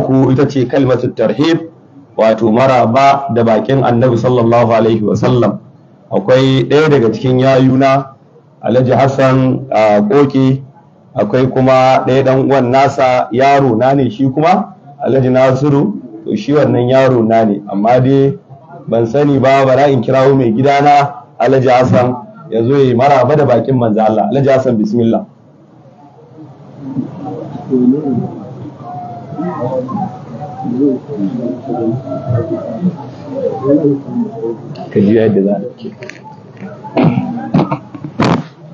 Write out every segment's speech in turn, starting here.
baku ita ce kalmatu tarhib, wato maraba da bakin annabi sallallahu alaihi wasallam. Akwai ɗaya daga cikin yayuna Alhaji Hassan Koki, akwai kuma ɗaya ɗan uwan nasa yaro na ne shi kuma Alhaji Nasiru, to shi wannan yaro na ne, amma dai ban sani ba, bara in kirawo mai gidana Alhaji Hassan ya zo yi maraba da bakin manzo Allah. Alhaji Hassan, bismillah. Ka ji yadda za a ke.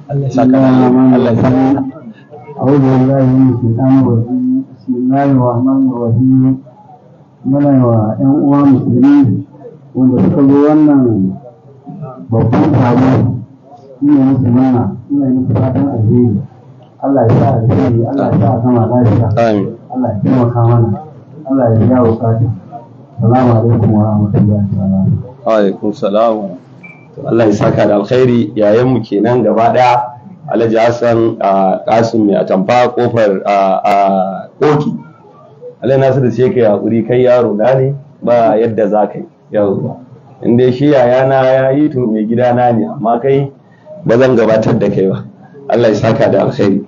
Allah saka Allah saka. أعوذ بالله من الشيطان الرجيم بسم الله الرحمن الرحيم. muna wa 'yan uwa musulmi wanda suka zo wannan babban taro, ina musu murna, ina musu fatan alheri. Allah ya sa alheri, Allah ya sa a sama lafiya, Allah ya taimaka mana, Allah ya jawo bukata. Assalamu alaikum wa rahmatullahi wa barakatuh. Wa alaikum salam. Allah ya saka da alkhairi. Yayan mu kenan gaba daya, Alhaji Hassan Kasim mai atamfa kofar Koki. Allah Nasiru sai kai hakuri, kai yaro na ne, ba yadda za ka yi yau. In dai shi yayana ya yi to mai gidana ne, amma kai ba zan gabatar da kai ba. Allah ya saka da alkhairi.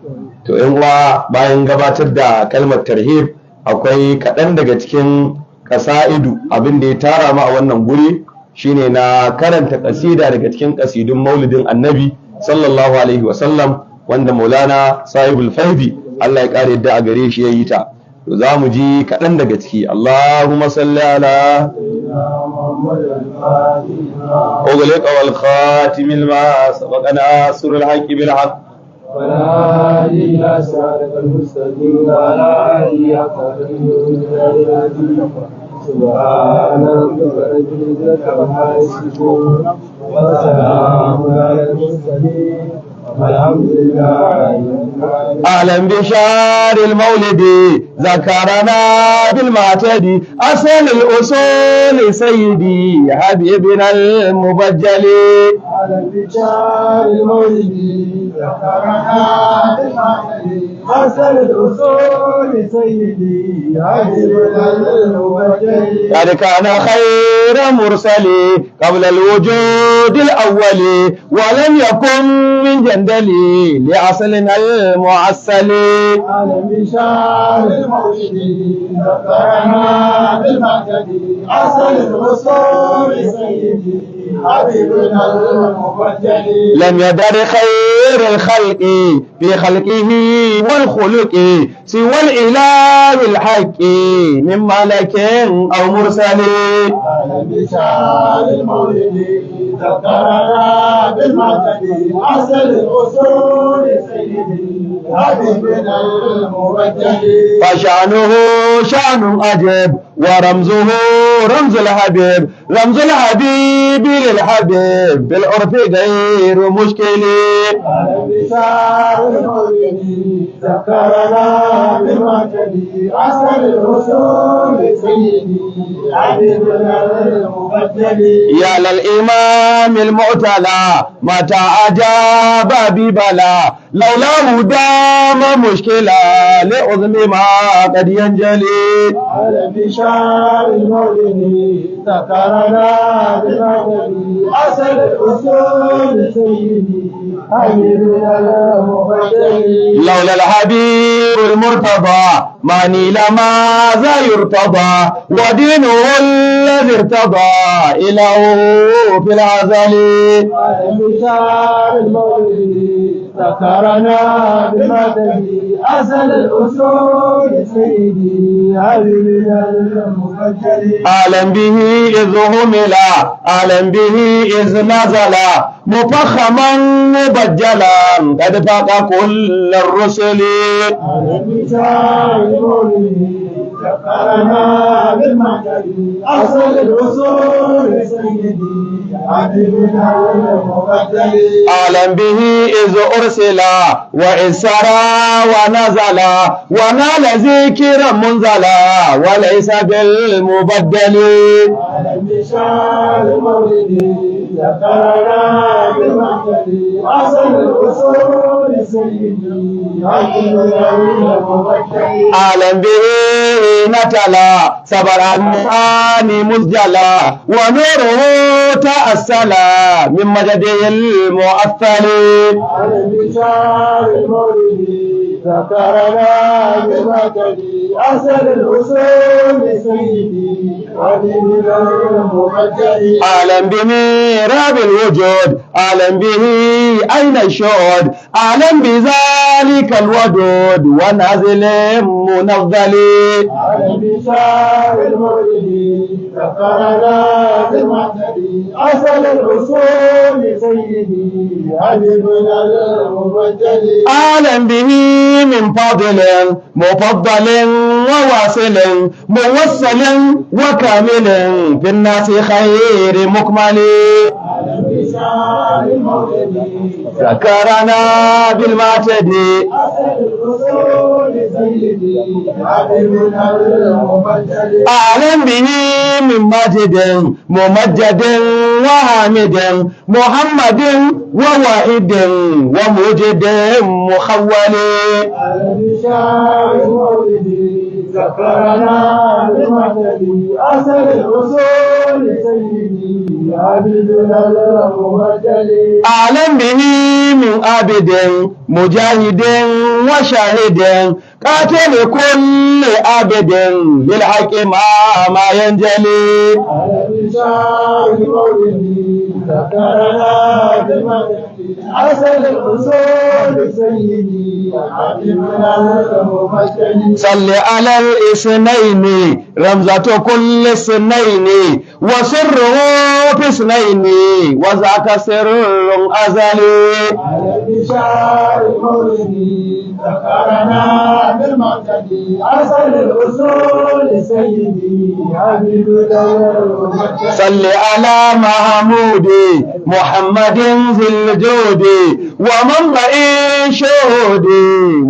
To yan uwa, bayan gabatar da kalmar tarhib, akwai kaɗan daga cikin kasa'idu abin da ya tara mu a wannan guri shine na karanta kasida daga cikin kasidun maulidin annabi sallallahu alaihi wasallam, wanda Maulana Sahibul Faidi Allah ya kare yadda a gare shi ya yi ta. To za mu ji kaɗan daga ciki. Allahumma salli ala ughliqa wal khatimil ma sabaqa nasrul haqqi bil haqq ولا إلى صراطك المستقيم ولا آله حق سبحان ربك رب العزة عما يصفون وسلام على المرسلين والحمد لله. أهلا بشار المولد ذكرنا بالمعتدي أصل الأصول سيدي حبيبنا المبجل. أهلا بشار المولد ذكرنا بالمعتدي أصل الأصول سيدي حبيبنا المبجل. قد كان خير مرسلي قبل الوجود الأول ولم يكن من جندلي لأصلنا المعسل. أهلا بشار المولد ذكرنا بالمعتدي أصل الأصول سيدي حبيبنا المبجل. لم يدر خير الخلق في خلقه والخلق سوى الإله الحق من ملك أو مرسل. أهلا بشار المولد ذكرنا بالمعتدي أصل الأصول سيدي حبيبنا المبجل. فشأنه شأن أجب ورمزه رمز الحبيب، رمز الحبيب للحبيب بالعرف غير مشكل. أهلا بشار المولد ذكرنا بالمعتدي أصل الأصول سيدي حبيبنا المبجل. يا للإمام المعتلى متى أجاب ببلا لولاه دام مشكلة لعظم ما قد ينجلي. أهلا بشار المولد ذكرنا بالمعتدي أصل الأصول سيدي حبيبنا المبجل. لولا الحبيب المرتضى ما نيل ماذا يرتضى ودينه الذي ارتضى إله في العزل. أهلا بشار المولد ذكرنا بالمعتدي أصل الأصول سيدي حبيبنا المبجل. أعلم به إذ هملا أعلم به إذ نزلا مفخما مبجلا قد فاق كل الرسل. أهلا بشار المولد ذكرنا بالمعتدي أصل الأصول سيدي حبيبنا المبجل. أعلم به إذ أرسلا وإذ سرى ونزلا ونال ذكرا منزلا وليس بالمبدل. أهلا انتشار المولد ذكرنا بالمحجر أصل الأصول سيدي عجبنا المبكر عالم به نتلا صبر النعام مسجلا ونوره تأسلا من مجده المؤثل على انتشار المولد ذكرنا بالمحجر أصل الأصول سيدي عجبنا المبكر عالم بميراب الوجود عالم به أين الشهود عالم بذلك الودود ونازل منزل على انتشار المولد ذكرنا بالمعتدي أصل الأصول سيدي حبيبنا المبجل عالم به من فضل مفضل وواصل موصل وكامل في الناس خير مكمل على انتشار المولد ذكرنا بالمعتدي أصل الأصول سيدي حبيبنا المبجل أعلم به من مجد ممجد وحامد محمد وواحد وموجد مخول على انتشار المولد ذكرنا بالمعتدي أصل الأصول سيدي حبيبنا المبجل أعلم به من عابد مجاهد وشاهد قاتل كل عابد بالحق ما ينجلي على انتشار المولد ذكرنا بالمعتدي أصل الأصول سيدي حبيبنا المبجل صل على الاثنين رمزة كل اثنين وسره في اثنين وذاك سر أزلي على انتشار المولد ذكرنا بالمعتدي أصل الأصول سيدي حبيبنا المبجل صل على محمود محمد ذي الجود ومنبع شهود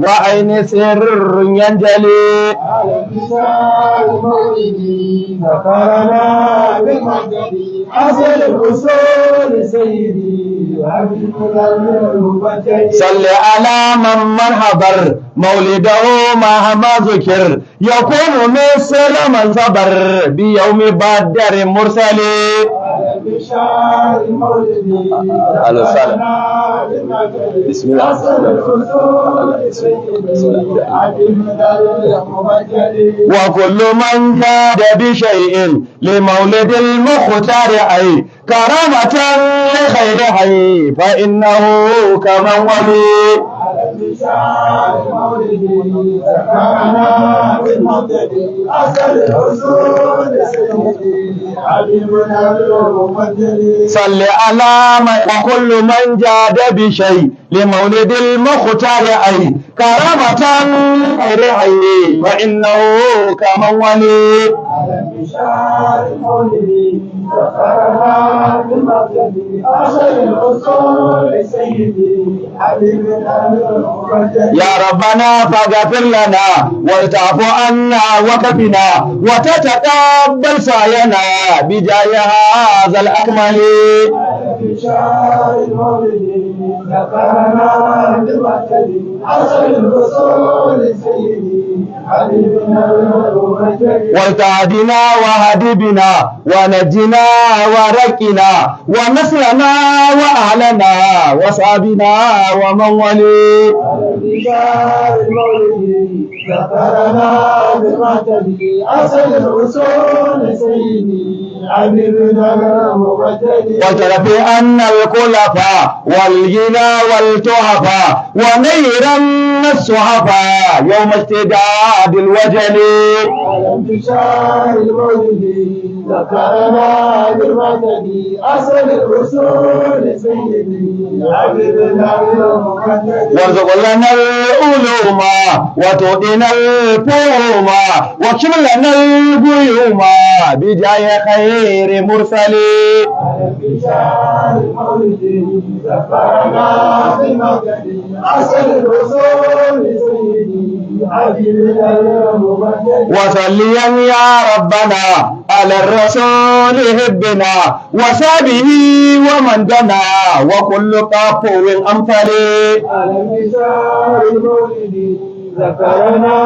وعين سر ينجلي على انتشار المولد ذكرنا بالمعتدي أصل الأصول سيدي حبيبنا المبجل صل على من حضر مولده مهما ذكر يكون مثل من صبر بيوم بدر مرسلي على انتشار المولد أهلا وسهلا. ذكرنا بالمعتدي بسم الله. أصل الأصول سيدي حبيبنا المبجل وكل من جاد بشيء لمولد المختار أي كرامة لخير حي فإنه كمن ولي على انتشار المولد ذكرنا بالمعتدي أصل الأصول سيدي حبيبنا المبجل صل على من وكل من جاد بشيء لمولد المختار أي كرامة لخير حي فإنه كمن ولي على انتشار المولد ذكرنا بالمعتدي أصل الأصول سيدي حبيبنا المبجل يا ربنا فاغفر لنا والتعف عنا وكفنا وتتقبل سعينا بجاه هذا الأكمل على انتشار المولد ذكرنا بالمعتدي أصل الأصول سيدي حبيبنا المبجل وتهدنا وهد بنا ونجنا ورقنا ونسلنا وأهلنا وصابنا ومن ولي على انتشار المولد ذكرنا بالمعتدي أصل الأصول سيدي حبيبنا المبجل وترفي أن الخلفاء والغنى والتحفا ونيرا الصحفا يوم اشتداد الوجل على انتشار المولد ذكرنا بالمعتدي أصل الأصول سيدي حبيبنا المبجل وارزق لنا العلوم وتؤتنا الفهوم واكشف لنا الغيوم بجاه خير مرسلين على انتشار المولد ذكرنا بالمعتدي أصل الأصول سيدي حبيبنا المبجل وصليا يا ربنا على الرسول حبنا وسابه ومن دنا وكل قافور أمثله على انتشار المولد ذكرنا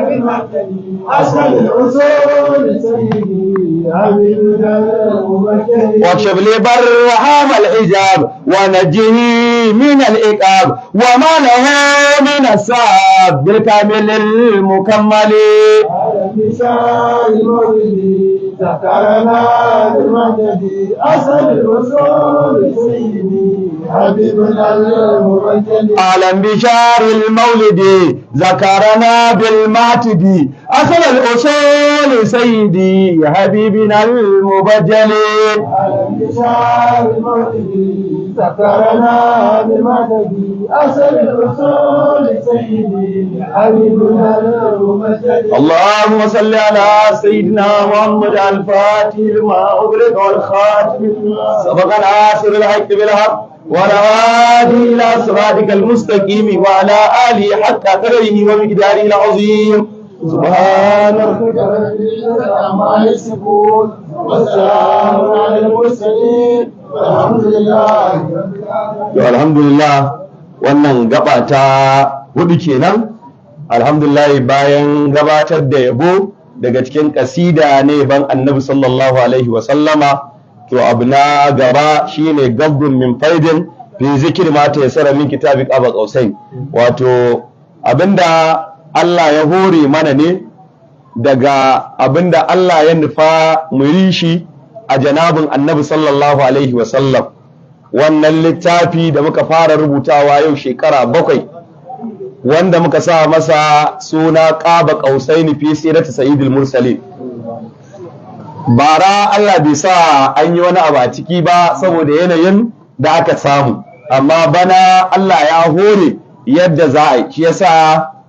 بالمقتل أسأل الأصول سيدي حبيبنا المبجل واكشف لي برهام الحجاب ونجني من الإقاب وما له من الساب بالكامل المكمل على انتشار المولد ذكرنا بالمقتل أسأل الأصول سيدي حبيبنا المبجل على انبشار المولد ذكرنا بالمعتد أصل الأصول سيدي حبيبنا المبجل على انتشار المولد ذكرنا بالمدد أسأل الرسول سيدي حبيبنا المبجل اللهم صل على سيدنا محمد الفاتح لما أغلق والخاتم سبق ناصر الحق بالحق والهادي إلى صراطك المستقيم وعلى آله حتى قدره ومقداره العظيم سبحان ربك رب العزة عما يصفون والسلام على المرسلين والحمد لله رب العالمين. alhamdulillah wannan gaba ta hudu kenan. Alhamdulillah bayan gabatar da yabo daga cikin kasida ne ban annabi sallallahu alaihi wa sallama, to abu na gaba shine gabrun min faidin fi zikir ma ta yasara min kitabi qaba qausain, wato abinda Allah ya hore mana ne daga abinda Allah ya nufa mu yi shi a janabin annabi sallallahu alaihi wa sallam. Wannan littafi da muka fara rubutawa yau shekara 7, wanda muka sa masa suna qaba qausaini fi sirati sayyidil mursalin. Bara Allah bai sa an yi wani abu a ciki ba saboda yanayin da aka samu, amma bana Allah ya hore yadda za a yi. Shi yasa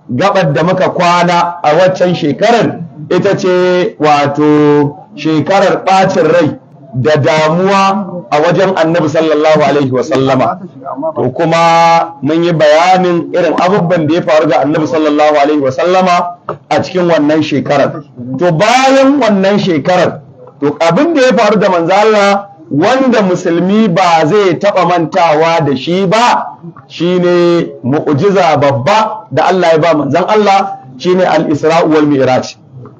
gabar da muka kwana a waccan shekarar ita ce wato shekarar ɓacin rai da damuwa a wajen annabi sallallahu alaihi wasallama. To kuma mun yi bayanin irin abubuwan da ya faru ga annabi sallallahu alaihi wasallama a cikin wannan shekarar. To bayan wannan shekarar, to abin da ya faru da manzo Allah wanda musulmi ba zai taɓa mantawa da shi ba shine mu'jiza babba da Allah ya ba manzon Allah, shine al-Isra wal Mi'raj.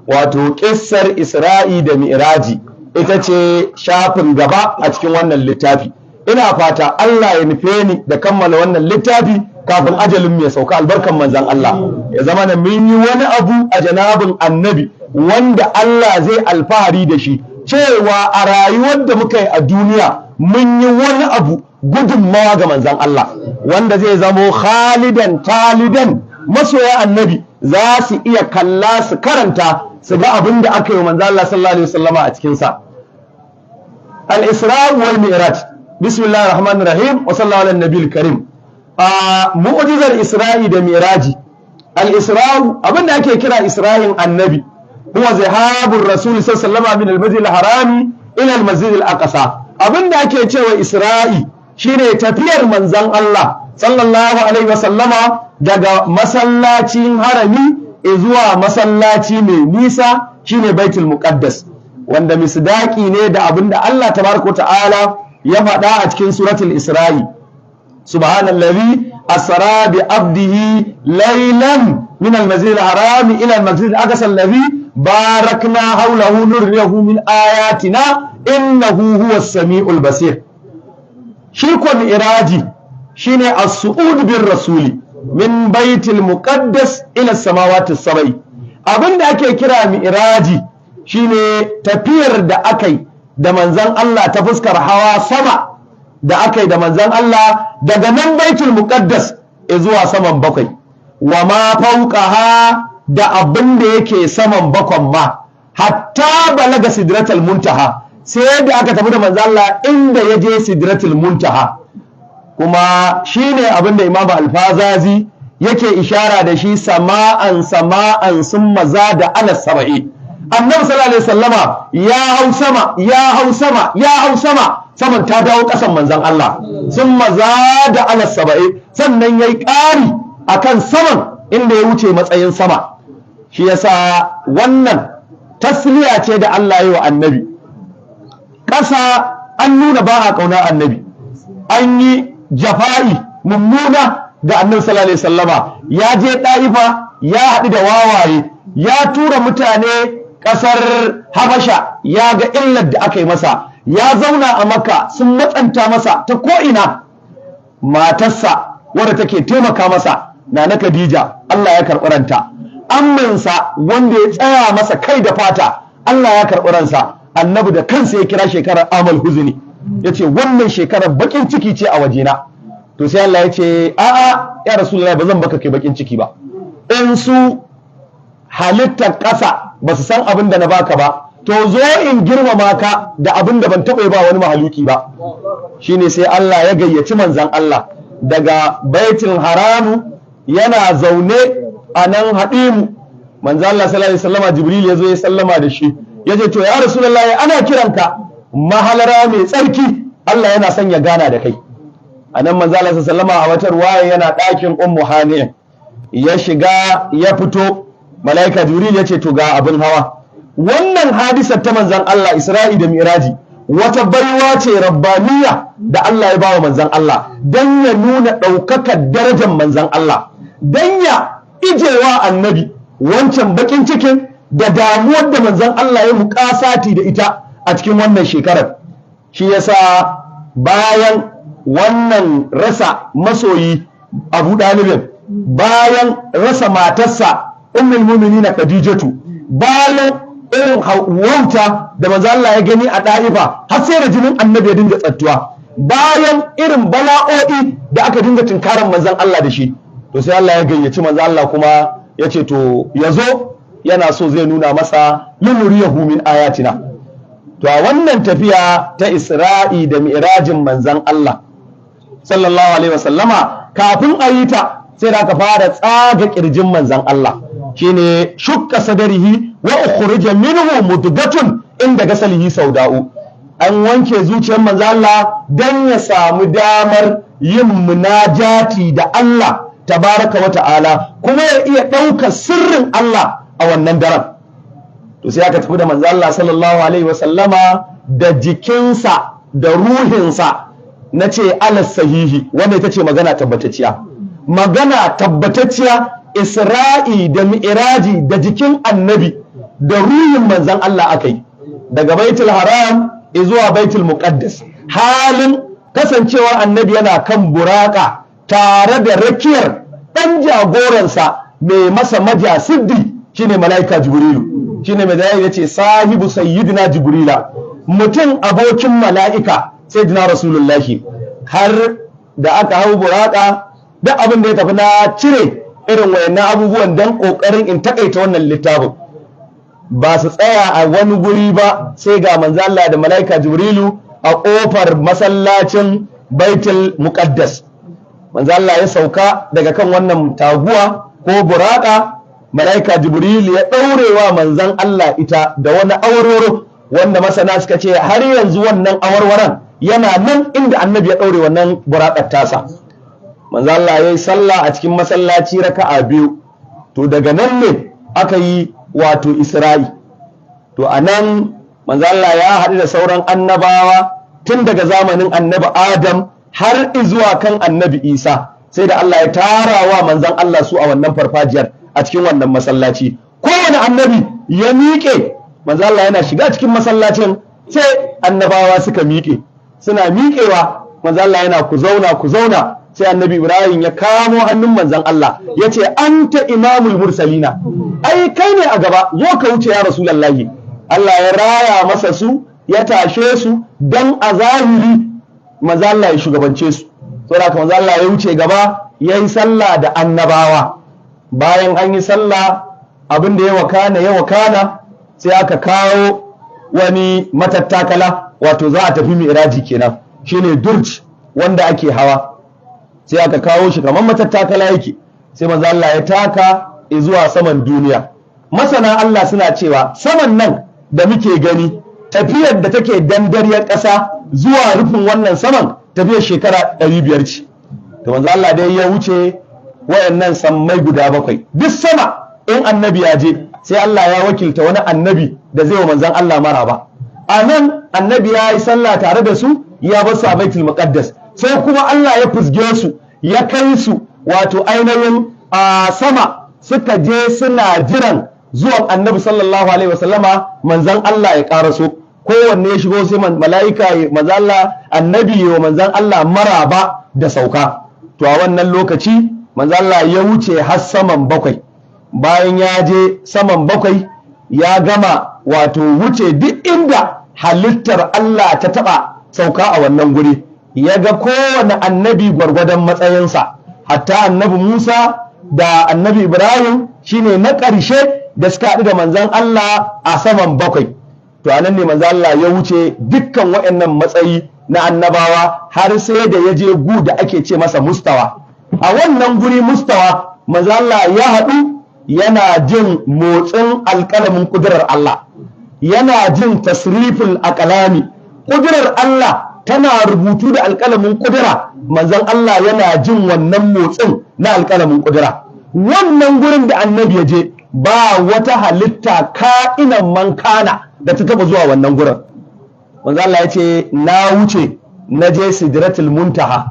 Wato kissar Isra'i da Mi'raji ita ce shafin gaba a cikin wannan littafi. Ina fata Allah ya nufe ni da kammala wannan littafi kafin ajalin mai sauka albarkan manzon Allah, ya zama da mun yi wani abu a janabin annabi wanda Allah zai alfahari da shi, cewa a rayuwar da muka yi a duniya mun yi wani abu gudunmawa ga manzon Allah, wanda zai zamo khalidan talidan. Masoya annabi za su iya kalla su karanta su ga abin da aka yi wa manzon Allah sallallahu alaihi wasallama a cikin sa. Al-Isra wal Mi'raj. Bismillahir Rahmanir Rahim wa sallallahu ala nabiyil karim. Mu'jizar Isra'i da Mi'raji. Al-Isra abin da ake kira Isra'in annabi huwa zahabur rasul sallallahu alaihi wasallam min al-masjid al-harami ila al-masjid al-aqsa. Abin da ake cewa Isra'i shine tafiyar manzon Allah sallallahu alaihi wasallama daga masallacin harami zuwa masallaci mai nisa shine Baitul Muqaddas, wanda misdaki ne da abinda Allah tabaraka ta'ala ya faɗa a cikin suratul Isra'i. Subhanallazi asra bi abdihi laylan min al-masjid al-haram ila al-masjid al-aqsa alladhi barakna hawlahu nuriyahu min ayatina innahu huwas samiul basir. Shi ko mi'raji shine as-su'ud bir rasuli min baitil muqaddas ila samawati as-sab'i. Abinda ake kira mi'raji shine tafiyar da akai da manzon Allah ta fuskar hawa sama da akai da manzon Allah daga nan baitul muqaddas zuwa saman bakwai, wa ma fawqaha da abinda yake saman bakwan ma, hatta balaga sidratul muntaha, sai da aka tafi da manzon Allah inda ya je sidratul muntaha. Kuma shine abinda Imam Al-Fazazi yake ishara da shi, sama'an summa zada ala sab'i. Annabi sallallahu alaihi wasallama ya hau sama ya hau sama ya hau sama, saman ta dawo kasan manzon Allah, summa zada ala sab'i, sannan yayi ƙari akan saman inda ya wuce matsayin sama. Shi yasa wannan tasliya ce da Allah ya yi wa annabi, ƙasa an nuna ba a ƙauna annabi, an yi jafa'i mummuna ga annabi sallallahu alaihi wasallama. Ya je ɗa'ifa ya haɗu da wawaye, ya tura mutane ƙasar Habasha, ya ga illar da aka yi masa, ya zauna a Makka sun matsanta masa ta ko'ina. Matarsa wadda take taimaka masa na Khadija, Allah ya karɓi ranta. Amminsa wanda ya tsaya masa kai da fata, Allah ya karɓi ransa. Annabi da kansa ya kira shekarar amal huzni, ya ce wannan shekarar bakin ciki ce a wajena. To sai Allah ya ce a'a ya Rasulullahi ba zan baka kai bakin ciki ba. In su halittar ƙasa ba su san abin da na baka ba, to zo in girmama ka da abin da ban taɓa ba wani mahaluki ba. Shine sai Allah ya gayyaci manzan Allah daga baitul haramu, yana zaune a nan Haɗimu. Manzan Allah sallallahu alaihi wasallama Jibril ya zo ya sallama da shi, ya ce to ya Rasulullahi ana kiranka mahalara mai tsarki, Allah yana son ya gana da kai. A nan manzan Allah sallallahu alaihi wasallama a wata ruwaya yana ɗakin Ummu Hani, ya shiga ya fito, mala'ika Jibril ya ce to ga abin hawa. Wannan hadisar ta manzan Allah Isra'i da Miraji wata baiwa ce rabbaniya da Allah ya bawa manzan Allah dan ya nuna ɗaukakar darajar manzan Allah, dan ya ijewa annabi wancan bakin cikin da damuwar da manzan Allah ya muƙasati da ita a cikin wannan shekarar. Shi yasa bayan wannan rasa masoyi Abu Dalibin, bayan rasa matarsa Ummul Mu'minin Khadijatu, bayan irin wauta da manzo Allah ya gani a ɗa'ifa har sai da jinin annabi ya dinga tsattuwa, bayan irin bala'o'i da aka dinga tunkaran manzon Allah da shi, to sai Allah ya gayyaci manzo Allah kuma ya ce to ya zo, yana so zai nuna masa linuriyahu min ayatina. To a wannan tafiya ta Isra'i da Mi'rajin manzon Allah sallallahu alaihi wasallama, kafin a yi ta sai da aka fara tsaga kirjin manzon Allah, shine shukka sadarihi wa ukhrija minhu mudgatun inda gasalihi sauda'u. An wanke zuciyar manzo Allah dan ya samu damar yin munajati da Allah tabaraka wa ta'ala, kuma ya iya ɗaukar sirrin Allah a wannan daren. To sai aka tafi da manzo Allah sallallahu alaihi wa sallama da jikinsa da ruhinsa, na ce alas sahihi, wanda ita ce magana tabbatacciya. Magana tabbatacciya, Isra'i da Mi'raji da jikin annabi da ruhin manzan Allah aka yi daga baitul haram zuwa baitul muqaddas, halin kasancewar annabi yana kan buraka tare da rakiyar ɗan jagoransa mai masa majasiddi, shine mala'ika Jibrilu. Shine mai da yace sahibu sayyidina Jibrila, mutum abokin mala'ika sayyidina Rasulullahi. Har da aka hau buraka, duk abin da ya tafi na cire irin wayannan abubuwan don ƙoƙarin in takaita wannan littafin, ba su tsaya a wani guri ba sai ga manzo Allah da malaika Jibrilu a ƙofar masallacin Baitul Muqaddas. Manzo Allah ya sauka daga kan wannan taguwa ko buraka, malaika Jibrilu ya ɗaurewa manzon Allah ita da wani awarwaro wanda masana suka ce har yanzu wannan awarwaron yana nan inda annabi ya ɗaure wannan burakar tasa. Manzo Allah ya yi sallah a cikin masallaci raka'a 2, to daga nan ne aka yi wato Isra'i. To a nan manzo Allah ya haɗu da sauran annabawa tun daga zamanin annabi Adam har zuwa kan annabi Isa, sai da Allah ya tara wa manzon Allah su a wannan farfajiyar a cikin wannan masallaci. Kowane annabi ya miƙe, manzo Allah yana shiga cikin masallacin sai annabawa suka miƙe, suna miƙewa manzo Allah yana ku zauna ku zauna, sai annabi Ibrahim ya kamo hannun manzon Allah ya ce anta imamul mursalina, ai kai ne a gaba, zo ka wuce ya Rasulullahi. Allah ya raya masa su, ya tashe su dan a zahiri manzo Allah ya shugabance su. Saboda haka manzo Allah ya wuce gaba, ya yi sallah da annabawa. Bayan an yi sallah, abin da ya wakana sai aka kawo wani matattakala, wato za a tafi mi'raji kenan, shine durj wanda ake hawa. Sai aka kawo shi kamar matattakala yake, sai manzo Allah ya taka zuwa saman duniya. Masana Allah suna cewa saman nan da muke gani, tafiyar da take dandariyar ƙasa zuwa rufin wannan saman tafiyar shekara 500 ce. To manzo Allah dai ya wuce wayannan sammai guda 7. Duk sama in annabi ya je, sai Allah ya wakilta wani annabi da zai wa manzon Allah maraba. a nan annabi ya yi sallah tare da su ya bar su a baitul muqaddas, sai kuma Allah ya fusge su ya kai su wato ainihin sama, suka je suna jiran zuwan annabi sallallahu alaihi wasallama manzon Allah ya karaso. Kowanne ya shigo sai mala'ika manzon Allah annabi wa manzon Allah maraba da sauka. To a wannan lokaci manzon Allah ya wuce har saman bakwai, bayan ya je saman bakwai ya gama wato wuce duk inda halittar Allah ta taba sauka a wannan guri, ya ga kowane annabi gwargwadon matsayinsa, hatta annabi Musa da annabi Ibrahim shine na ƙarshe da suka haɗu da manzon Allah a saman bakwai. To anan ne manzon Allah ya wuce dukkan waɗannan matsayi na annabawa har sai da ya je gu da ake ce masa mustawa. A wannan guri mustawa manzon Allah ya haɗu yana jin motsin alƙalamin ƙudurar Allah, yana jin tasriful aqlami, ƙudurar Allah tana rubutu da alƙalamin ƙudura, manzon Allah yana jin wannan motsin na alƙalamin ƙudura. Wannan gurin da annabi ya je ba wata halitta ka'inan mankana da ta taba zuwa wannan gurin. Manzon Allah ya ce na wuce na je sidratul muntaha.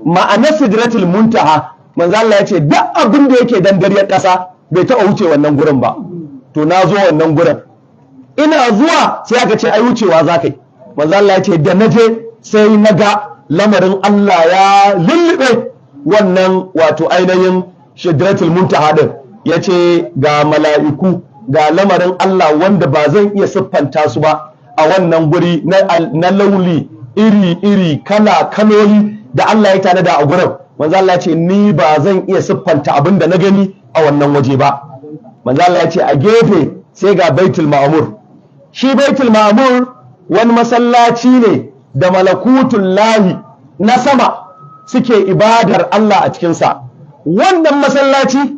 Ma'anar sidratul muntaha manzon Allah ya ce duk abin da yake dangariyar ƙasa bai taɓa wuce wannan gurin ba. To na zo wannan gurin, ina zuwa sai aka ce ai wucewa za ka yi. Manzon Allah ya ce da na je sai na ga lamarin Allah ya lullube wannan wato ainihin sidratul muntaha din. Ya ce ga mala'iku, ga lamarin Allah wanda ba zan iya siffanta su ba a wannan guri na lauli iri-iri kaloli da Allah ya tanada a gurin. Manzo Allah ya ce ni ba zan iya siffanta abin da na gani a wannan waje ba. Manzo Allah ya ce a gefe sai ga baitul ma'mur. Shi baitul ma'mur wani masallaci ne da malakutul lahi na sama suke ibadar Allah a cikinsa. Wannan masallaci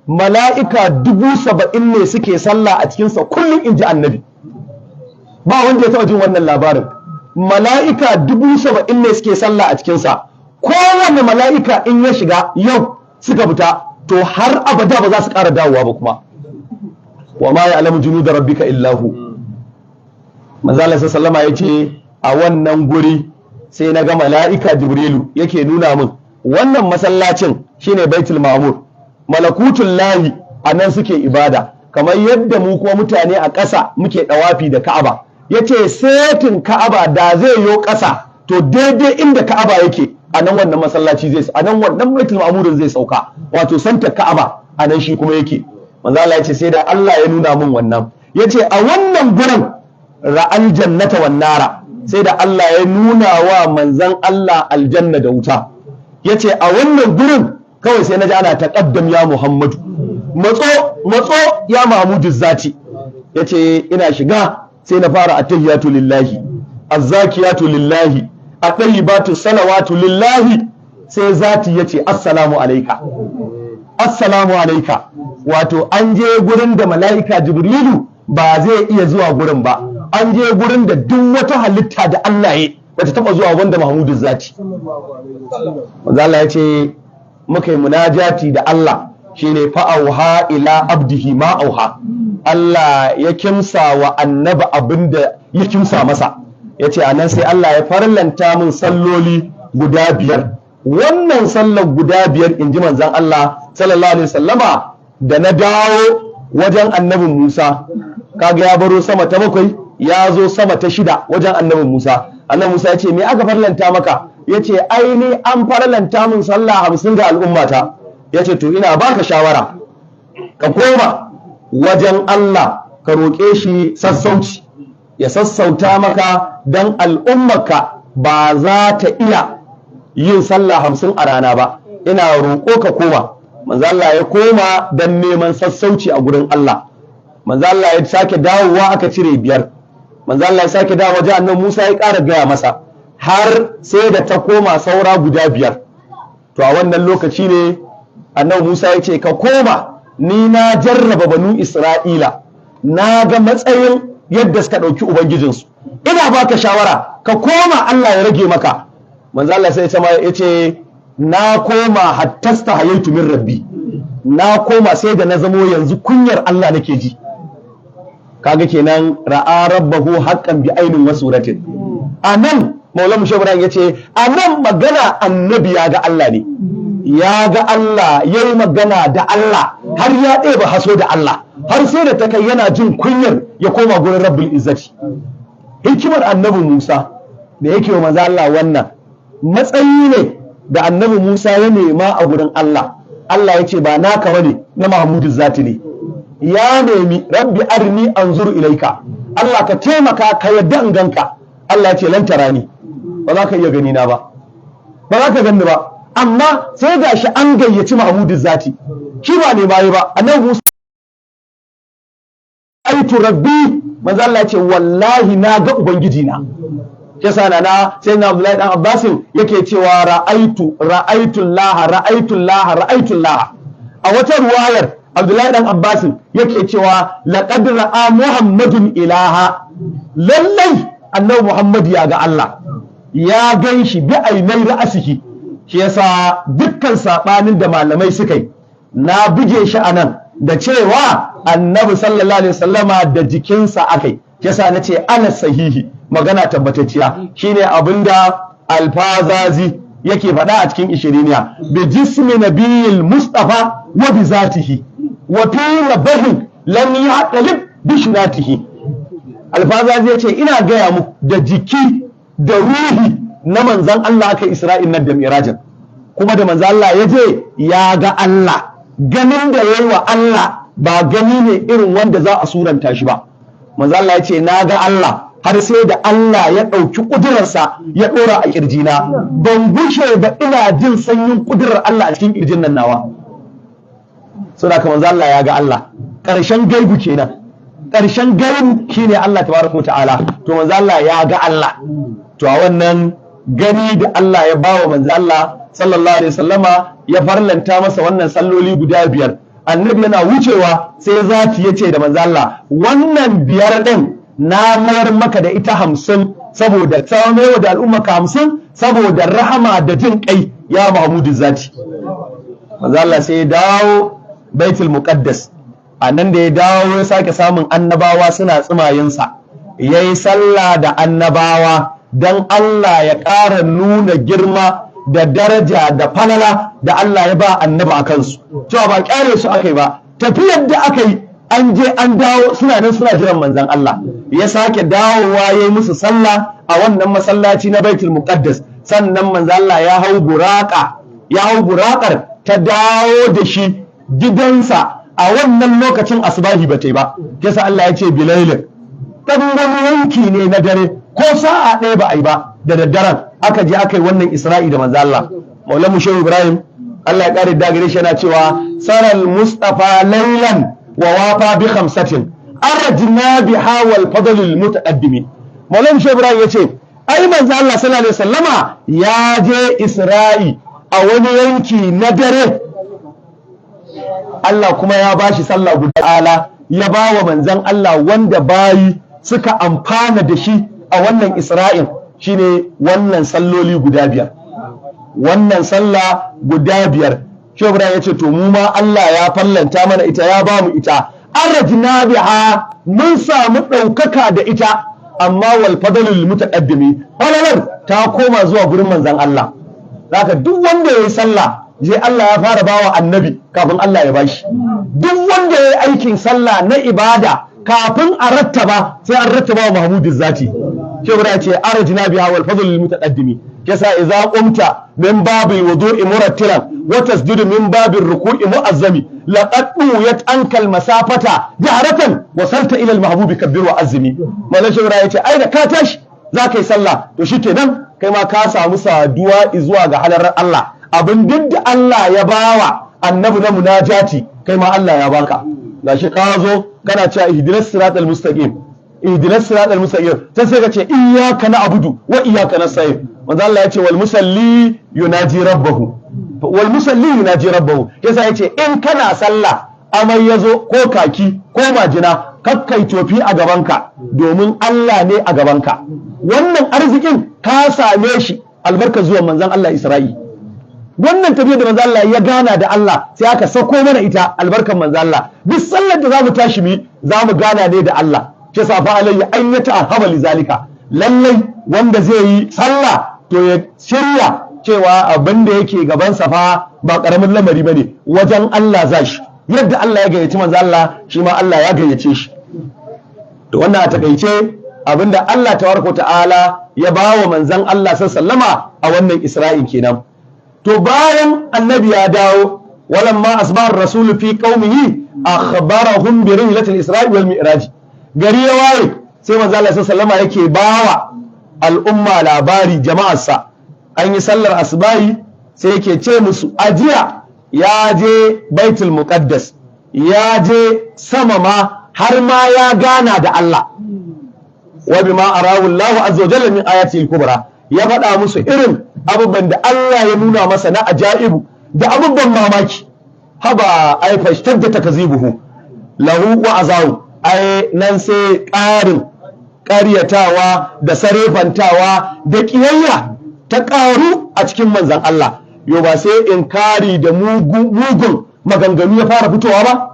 mala'ika 70,000 ne suke sallah a cikinsa kullum, in ji annabi. Ba wanda ya taɓa jin wannan labarin. Mala'ika 70,000 ne suke sallah a cikinsa. Kowane mala'ika in ya shiga yau suka fita, to har abada ba za su ƙara dawowa ba kuma. Wa ma ya'lamu junuda rabbika illa hu. Manzo Allah sallama ya ce a wannan guri sai na ga mala'ika Jibrilu yake nuna min wannan masallacin shine Baitul Ma'mur. Malakutul lahi a nan suke ibada, kamar yadda mu kuma mutane a ƙasa muke ɗawafi da Ka'aba. Yace setin Ka'aba da zai yo ƙasa, to daidai inda Ka'aba yake a nan wannan masallaci zai, a nan wannan Baitul Ma'murin zai sauka, wato santa Ka'aba a nan shi kuma yake. Manzo Allah yace sai da Allah ya nuna min wannan. Yace a wannan gurin ra'al jannata wan nara, sai da Allah ya nuna wa manzon Allah aljanna da wuta. Yace a wannan gurin kawai sai naji ana taqaddam ya Muhammadu, matso ya Mahmudu zati. Yace ina shiga sai na fara attahiyatu lillahi, azzakiyatu lillahi, at-tayyibatu salawatu lillahi, sai zati yace assalamu alayka, assalamu alayka. Wato an je gurin da mala'ika Jibrilu ba zai iya zuwa gurin ba, an je gurin da duk wata halitta da Allah ya bata taba zuwa wanda Mahmudu zati. Manzo Allah yace muka yi munajati da Allah, shine fa'auha ila abdihi ma auha. Allah ya kimsa wa annabi abinda ya kimsa masa. Yace anan sai Allah ya farlanta min salloli guda 5. Wannan sallar guda 5 inji manzon Allah sallallahu alaihi wasallama, da na dawo wajen annabin Musa, kaga ya baro sama ta 7 ya zo sama ta 6 wajen annabin Musa. Annabi Musa ya ce me aka farlanta maka? Ya ce aini an farlanta min sallah 50 ga al'ummata. Ya ce to ina baka shawara, ka koma wajen Allah ka roƙe shi sassauci, ya sassauta maka don al'ummarka ba za ta iya yin sallah 50 a rana ba. Ina roƙo ka koma. Manzo Allah ya koma don neman sassauci a gurin Allah. Manzo Allah ya sake dawowa aka cire 5. Manzo Allah ya sake dawowa wajen annabi Musa ya ƙara gaya masa, har sai da ta koma saura guda 5. To a wannan lokaci ne annabi Musa ya ce ka koma, ni na jarraba banu Isra'ila, na ga matsayin yadda suka ɗauki ubangijinsu, ina baka shawara ka koma, Allah ya rage maka. Manzo Allah sai ya ce na koma hattasta hayaitu min rabbi, na koma sai da na zamo yanzu kunyar Allah nake ji. kaga kenan ra'a rabbahu haqqan bi ainin wa suratin. Anan Maulana Shebran yace anan magana annabi ya ga Allah ne, ya ga Allah, yayi magana da Allah har ya ɗeba haso da Allah, har sai da ta kai yana jin kunyar ya koma gurin Rabbul Izzati. Hikimar annabi Musa da yake wa manzo Allah wannan matsayi ne da annabi Musa ya nema a gurin Allah. Allah ya ce ba naka bane, na Mahmudu Zati ne. Ya nemi rabbi arni anzuru ilaika, Allah ka taimaka ka yadda in ganka. Allah ya ce lan tarani, ba za ka iya gani na ba, ba za ka ganni ba. Amma sai gashi an gayyaci Mahmudu Zati, shi ba ne bayi ba. Annabi Musa aitu rabbi, manzo Allah ya ce wallahi na ga ubangiji na. Yasa na sai na Abdullahi dan Abbasin yake cewa ra'aitu Allah. A wata ruwayar Abdullahi dan Abbasin yake cewa laqad ra'a Muhammadun ilaha, lallai annabi Muhammad ya ga Allah, ya gan shi bi ainai ra'asihi. Shi yasa dukkan sabanin da malamai suka yi na buge shi anan da cewa annabi sallallahu alaihi wasallama da jikinsa akai. Yasa nace ana sahihi, magana tabbatacciya shine abinda Alfazazi yake faɗa a cikin ishiriniya, bi jismi nabiyil mustafa wa bi zatihi wa fi rabahin lam yaqlib bi shuratihi. Alfazazi yace ina gaya muku da jiki da ruhi na manzon Allah aka Isra'il nan da Mirajin, kuma da manzon Allah ya je ya ga Allah, ganin da yayi wa Allah ba gani ne irin wanda za a suranta shi ba. Manzo Allah ya ce na ga Allah har sai da Allah ya ɗauki ƙudurarsa ya ɗora a ƙirjina, ban gushe da ina jin sanyin ƙudurar Allah a cikin ƙirjin nan nawa. Saboda haka manzo Allah ya ga Allah, ƙarshen gaibu kenan, ƙarshen gaibu shine Allah tabaraka ta'ala. To manzo Allah ya ga Allah, to a wannan gani da Allah ya bawa manzo Allah sallallahu alaihi wasallama ya farlanta masa wannan salloli guda 5. Annabi yana wucewa sai zati ya ce da manzo Allah, wannan 5 ɗin na mayar maka da ita 50 saboda tsawamewa da al'umma ka 50 saboda rahama da jin kai ya Mahmudu Zati. Manzo Allah sai ya dawo Baitul Muqaddas, a nan da ya dawo ya sake samun annabawa suna tsimayinsa, yayi sallah da annabawa dan Allah ya ƙara nuna girma da daraja da falala da Allah ya ba annaba a kansu, cewa ba kyale su aka yi ba, tafiyar da aka yi an je an dawo suna nan suna jiran manzon Allah. Ya sake dawowa ya yi musu sallah a wannan masallaci na Baitul Muqaddas, sannan manzon Allah ya hau buraƙar ta dawo da shi gidansa a wannan lokacin asubahi ba ta yi ba. Kisa Allah ya ce bilailin, ɗan wani yanki ne na dare ko sa'a ɗaya ba a yi ba da daddaren aka je aka yi wannan Isra'i da manzo Allah. Maulana Shehu Ibrahim Allah ya kare da gare shi yana cewa saral Mustafa laylan wa wafa bi khamsatin arjna biha wal fadl al mutaqaddim. Maulana Shehu Ibrahim yace ai manzo Allah sallallahu alaihi wasallama ya je Isra'i a wani yanki na dare, Allah kuma ya bashi sallah guda ala, ya bawa manzon Allah wanda bayi suka amfana da shi a wannan Isra'in, shine wannan salloli guda 5. Wannan sallah guda 5 Shehu Ibrahim ya ce to mu ma Allah ya fallanta mana ita, ya ba mu ita, arjna biha, mun samu ɗaukaka da ita, amma wal fadlul mutaqaddimi, falalar ta koma zuwa gurin manzon Allah. Zaka duk wanda yayi sallah je Allah ya fara bawa annabi kafin Allah ya bashi. Duk wanda yayi aikin sallah na ibada kafin a rattaba sai an rattaba wa Mahmudu Zati. Shehu Ibrahim ce arjna biha wal fadlul mutaqaddimi. Yasa idza qumta min babil wudu'i murattilan wa tasjudu min babir ruku'i mu'azzami laqad yat ankal masafata jaharatan wasalta ila al mahbubi kabbir wa azmi. Mallan Shehu Ibrahim ce ai da ka tashi zaka yi sallah to shikenan kai ma ka samu saduwa zuwa ga halarar Allah. Abin duk da Allah ya bawa annabi na munajati kai ma Allah ya baka. Gashi ka zo kana cewa ihdinas siratal mustaqim, ihdinas siratal mustaqim, sai ka ce iyyaka na'budu wa iyyaka nasta'in. Manzo Allah ya ce wal musalli yunaji rabbahu, wal musalli yunaji rabbahu. Yasa ya ce in kana sallah amai yazo ko kaki ko majina kakkai tofi a gabanka, domin Allah ne a gabanka. Wannan arzikin ka same shi albarka zuwa manzon Allah Isra'i. wannan tafiyar da manzo Allah ya gana da Allah sai aka sauko mana ita albarkan manzo Allah duk sallar da zamu tashi mi zamu gana ne da Allah ke safa alayya an ya ta'ahaba li zalika lallai wanda zai yi sallah to ya shirya cewa abin da yake gaban sa fa ba karamin lamari bane wajen Allah zashi yadda Allah ya gayyaci manzo Allah shi ma Allah ya gayyace shi to wannan a takeice abinda Allah tabaraka ta'ala ya bawa manzon Allah sallama a wannan Isra'il kenan to bayan annabi ya dawo walamma asbar rasulu fi qaumihi akhbarahum bi rihlatil isra'i wal mi'raj gari ya waye sai manzo Allah sallama yake bawa al'umma labari jama'arsa an yi sallar asbahi sai yake ce musu ajiya ya je baitul muqaddas ya je sama ma har ma ya gana da Allah wa bima arahu Allah azza wa jalla min ayati al-kubra ya faɗa musu irin abubuwan da Allah ya nuna masa na ajaibu da abubuwan mamaki haba ai fashtar da takazibuhu lahu wa azahu ai nan sai ƙarin ƙaryatawa da sarefantawa da ƙiyayya ta ƙaru a cikin manzan Allah yau ba sai inkari da mugun maganganu ya fara fitowa ba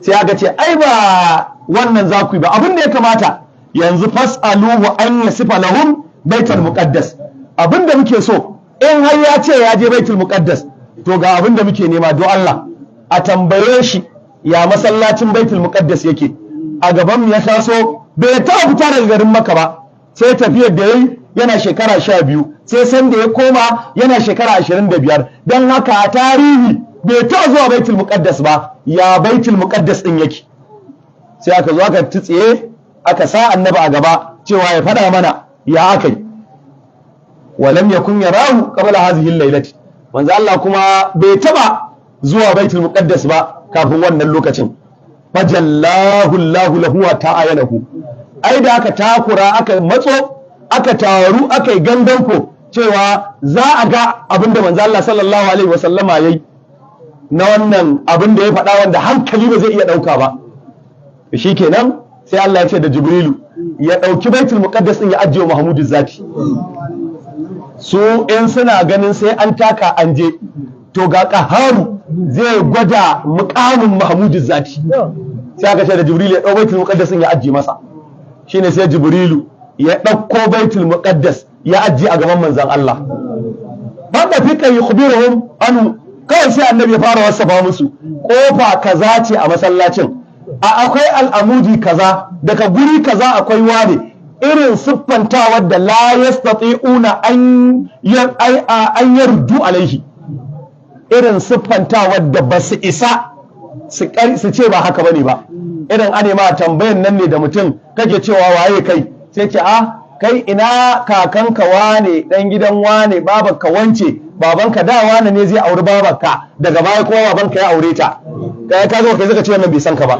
sai aka ce ai ba wannan za ku yi ba abin da ya kamata yanzu fas'aluhu an yasifa lahum baitul muqaddas abin da muke so in har ya ce ya je baitul muqaddas to ga abin da muke nema don Allah a tambaye shi ya masallacin baitul muqaddas yake a gaban mu ya taso bai taɓa fita daga garin Makka ba sai tafiyar da yayi yana shekara 12 sai san da ya koma yana shekara 25 dan haka a tarihi bai taɓa zuwa baitul muqaddas ba ya baitul muqaddas din yake sai aka zo aka tsiye aka sa annabi a gaba cewa ya faɗa mana ya akai walam yakun yarahu qabla hadhihi al-lailati manzo Allah kuma bai taba zuwa baitul muqaddas ba kafin wannan lokacin fajallahu Allahu lahu wa ta'ayanahu ai da aka takura aka matso aka taru aka yi gandanko cewa za a ga abinda manzo Allah sallallahu alaihi wasallama yayi na wannan abin da ya faɗa wanda hankali ba zai iya ɗauka ba shikenan sai Allah ya ce da Jibrilu ya ɗauki baitul muqaddas din ya ajiye Muhammadu zati su in suna ganin sai an taka an je to ga qaharu zai gwada muqamin Muhammadu zati sai aka ce da Jibrilu ya ɗau baitul muqaddas din ya ajiye masa shine sai Jibrilu ya ɗauko baitul muqaddas ya ajiye a gaban manzon Allah ba da fika yukhbiruhum anhu kawai sai annabi ya fara wasafa musu kofa kaza ce a masallacin akwai al'amudi kaza daga guri kaza akwai wane irin siffantawar da la yastati'una an yardu alaihi irin siffantawar da ba su isa su ce ba haka bane ba irin ane ma tambayan nan ne da mutum kake cewa waye kai sai ce kai ina kakanka wane dan gidan wane babanka wance babanka da wane ne zai auri babanka daga baya kuma babanka ya aure ta kai ka zo kai zaka ce wannan bai san ka ba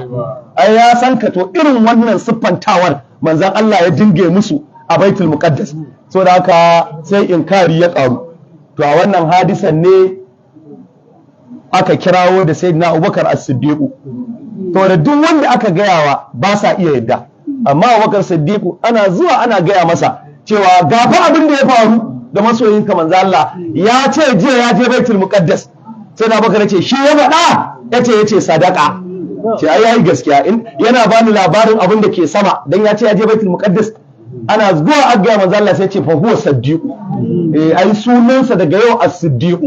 ai ya san ka to irin wannan siffantawar manzon Allah ya dinge musu a Baitul Muqaddas so da haka sai inkari ya karu to a wannan hadisan ne aka kirawo da Sayyidina Abubakar As-Siddiq to da duk wanda aka gayawa ba sa iya yadda amma Abubakar Siddiq ana zuwa ana gaya masa cewa gafa abin da ya faru da masoyinka manzo Allah ya ce je ya je Baitul Muqaddas sai da Abubakar ce shi ya faɗa yace sadaka ce ai yayi gaskiya yana bani labarin abin da ke sama dan ya ce ya je Baitul Muqaddas ana zuwa agga manzo Allah sai ce fa huwa Siddiq ai sunansa daga yau As-Siddiq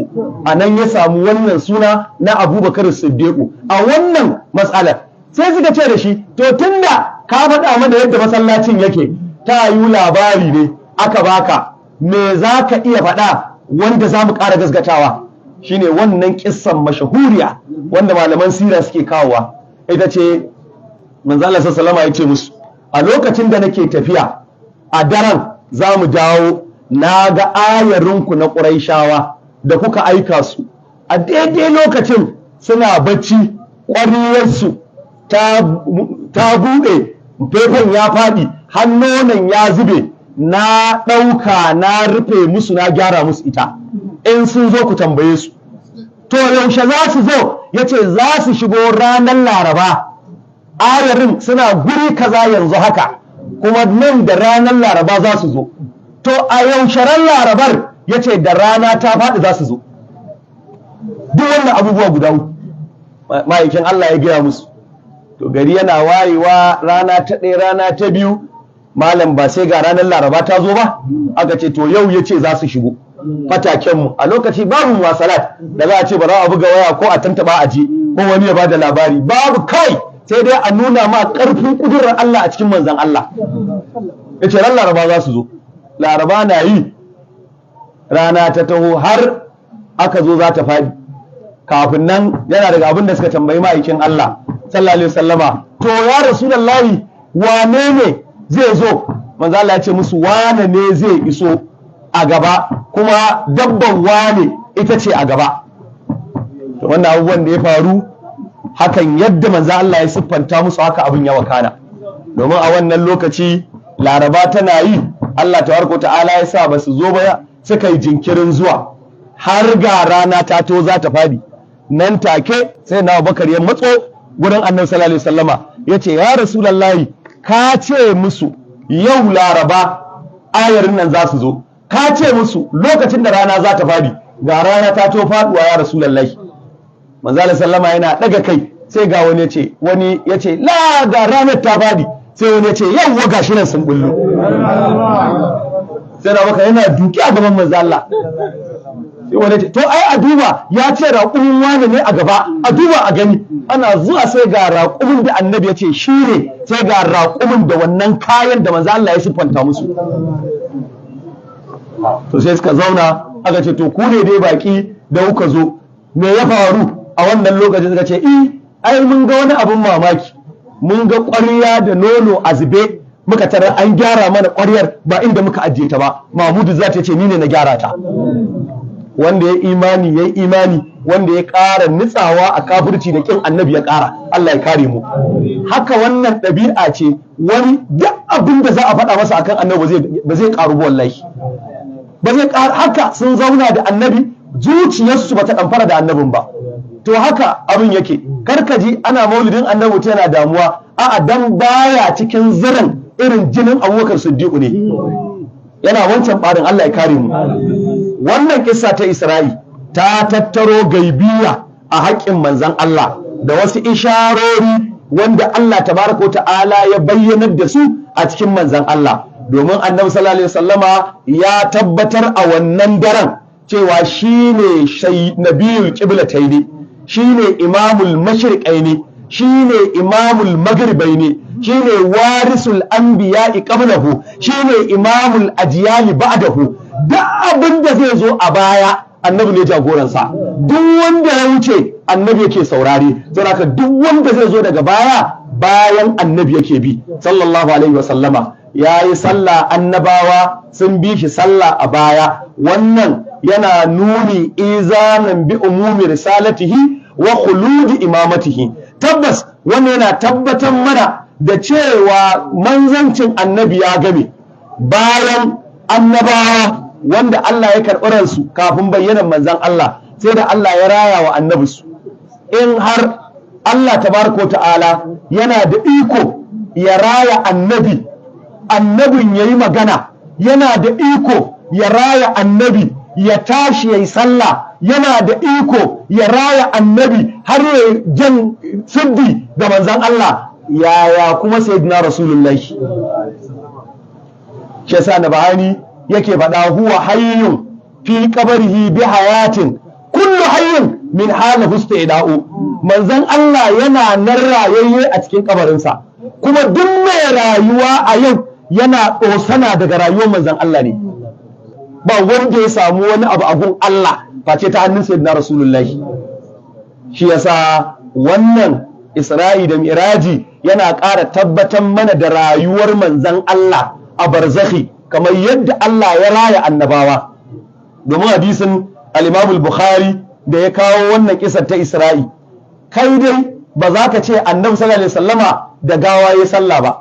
anan ya samu wannan suna na Abubakar Siddiq a wannan mas'alar sai suka ce da shi to tunda ka faɗa mana yadda masallacin yake ta yi labari ne aka baka me za ka iya faɗa wanda za mu ƙara gasgatawa shine wannan kissan mashahuriya wanda malaman sira suke kawowa ita ce manzo Allah sallallahu alaihi ya ce musu a lokacin da nake tafiya a daren za mu dawo na ga ayarinku na ƙuraishawa da kuka aika su a daidai lokacin suna bacci ƙwariyarsu ta buɗe faifan ya faɗi hannonan ya zube na ɗauka na rufe musu na gyara musu ita in sun zo ku tambaye su to yaushe za su zo ya ce za su shigo ranar laraba ayarin suna guri kaza yanzu haka kuma nan da ranar laraba za su zo to a yaushe ran larabar ya ce da rana ta faɗi za su zo duk wannan abubuwa guda uku ma'aikin Allah ya gaya musu. To gari yana wayewa rana ta ɗaya rana ta biyu, malam ba sai ga ranar Laraba ta zo ba, aka ce to yau ya ce za su shigo fatakenmu. A lokaci babu muwasalat da za a ce ba za a buga waya ko a tantaba a je ko wani ya bada labari, babu, kai sai dai a nuna ma ƙarfin ƙudurar Allah a cikin manzan Allah. Ya ce ran Laraba za su zo. Laraba na yi, rana ta taho har aka zo za ta faɗi. Kafin nan yana daga abin da suka tambayi ma'aikin Allah sallallahu alaihi wasallama, to ya rasulullahi wane ne zai zo? Manzo Allah ya ce musu wane ne zai iso a gaba, kuma dabban wane ita ce a gaba. To wannan abubuwan da ya faru hakan yadda manzo Allah ya siffanta musu haka abin ya wakana. Domin a wannan lokaci Laraba tana yi, Allah tabaraka ta'ala ya sa ba su zo ba, suka yi jinkirin zuwa har ga rana ta to za ta fadi. Nan take sai na Abubakar ya matso gurin Annabi sallallahu alaihi wasallama, yace ya Rasulullahi, ka ce musu yau Laraba ayarin nan za su zo, ka ce musu lokacin da rana za ta fadi, ga rana ta to faduwa ya Rasulullahi. Manzo Allah sallama yana daga kai, sai ga wani yace la, ga ranar ta fadi, sai wani yace yawwa gashi nan sun bullo. Sai na Abubakar yana duki a gaban manzo Allah. Sai wani ce to ai a duba, ya ce raƙumin wani ne a gaba, a duba a gani. Ana zuwa sai ga raƙumin da Annabi ya ce shi ne, sai ga raƙumin da wannan kayan da manzo Allah ya siffanta musu. To sai suka zauna, aka ce to ku ne dai baki da kuka zo, me ya faru? A wannan lokacin suka ce ai mun ga wani abin mamaki, mun ga ƙwarya da nono a zube, muka tarar an gyara mana ƙwaryar ba inda muka ajiye ta ba. Mahmudu za ta ce ni ne na gyara ta. Wanda ya imani ya imani, wanda ya ƙara nitsawa a kafirci da kin Annabi ya ƙara. Allah ya kare mu. Haka wannan ɗabi'a ce, wani duk abin da za a faɗa masa akan Annabi ba zai ƙaru ba wallahi. Ba zai ƙaru. Haka sun zauna da Annabi, zuciyarsu ba ta ɗamfara da Annabin ba. To haka abin yake, karkaji ana maulidin Annabi ta yana damuwa, a'a dan baya cikin zirin irin jinin Abubakar Siddiqu ne. Yana wancan ɓarin. Allah ya kare mu. Wannan kissa ta Isra'i ta tattaro gaibiya a haƙƙin manzon Allah da wasu isharori wanda Allah tabaraka wa ta'ala ya bayyanar da su a cikin manzon Allah, domin Annabi sallallahu alaihi wasallama ya tabbatar a wannan daren cewa shine nabiyul qiblataini, shine imamul mashriqaini, shine imamul maghribaini, shine warisul anbiya'i qablahu, shine imamul ajyali ba'dahu. Duk abin da zai zo a baya Annabi ne jagoransa, duk wanda ya wuce Annabi yake saurare, saboda haka duk wanda zai zo daga baya bayan Annabi yake bi sallallahu alaihi wasallama. Yayi sallah, annabawa sun bi shi sallah a baya. Wannan yana nuni izanan bi umumi risalatihi wa khuludi imamatihi. Tabbas wannan yana tabbatar mana da cewa manzancin Annabi ya game bayan annabawa wanda Allah ya karɓi ransu kafin bayyanan manzan Allah, sai da Allah ya raya wa Annabi su. In har Allah tabaraka wa ta'ala yana da iko ya raya Annabi, Annabin yayi magana, yana da iko ya raya Annabi ya tashi yayi sallah, yana da iko ya raya Annabi har ya jan siddi ga manzan Allah, yaya kuma sayyidina Rasulullahi? Shi yasa Nabahani yake faɗa huwa hayyun fi qabrihi bi hayatin kullu hayyin min hala istida'u. Manzon Allah yana nan rayayye a cikin kabarinsa, kuma duk mai rayuwa a yau yana ɗosana daga rayuwar manzon Allah ne. Ba wanda ya samu wani abu a gun Allah face ta hannun sayyidina Rasulullahi. Shi yasa wannan Isra'i da Miraji yana ƙara tabbatar mana da rayuwar manzon Allah a barzakhi, kamar yadda Allah ya raya annabawa. Domin hadisin al-Imam al-Bukhari da ya kawo wannan kisar ta Isra'i, kai dai ba za ka ce Annabi sallallahu alaihi wasallama da gawa ya sallah ba,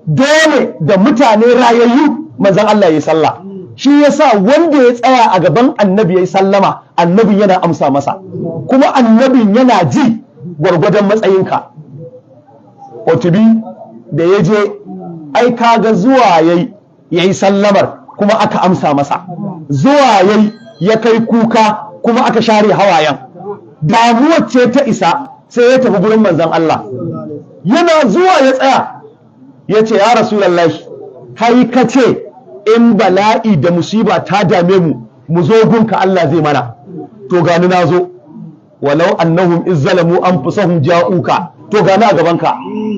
dole da mutane rayayyu manzon Allah ya sallah. Shi yasa wanda ya tsaya a gaban Annabi ya sallama, Annabin yana amsa masa, kuma Annabin yana ji gwargwadon matsayinka. Otubi da ya je, ai kaga zuwa yayi sallamar kuma aka amsa masa, zuwa yayi ya kai kuka kuma aka share hawayen. damuwar ce ta isa sai ya tafi gurin manzon Allah. Yana zuwa ya tsaya ya ce ya Rasulullahi, kai ka ce in bala'i da musiba ta dame mu zo gunka Allah zai mana, to gani na zo. Walau annahum izzalamu anfusahum ja'uka, to gani a gabanka.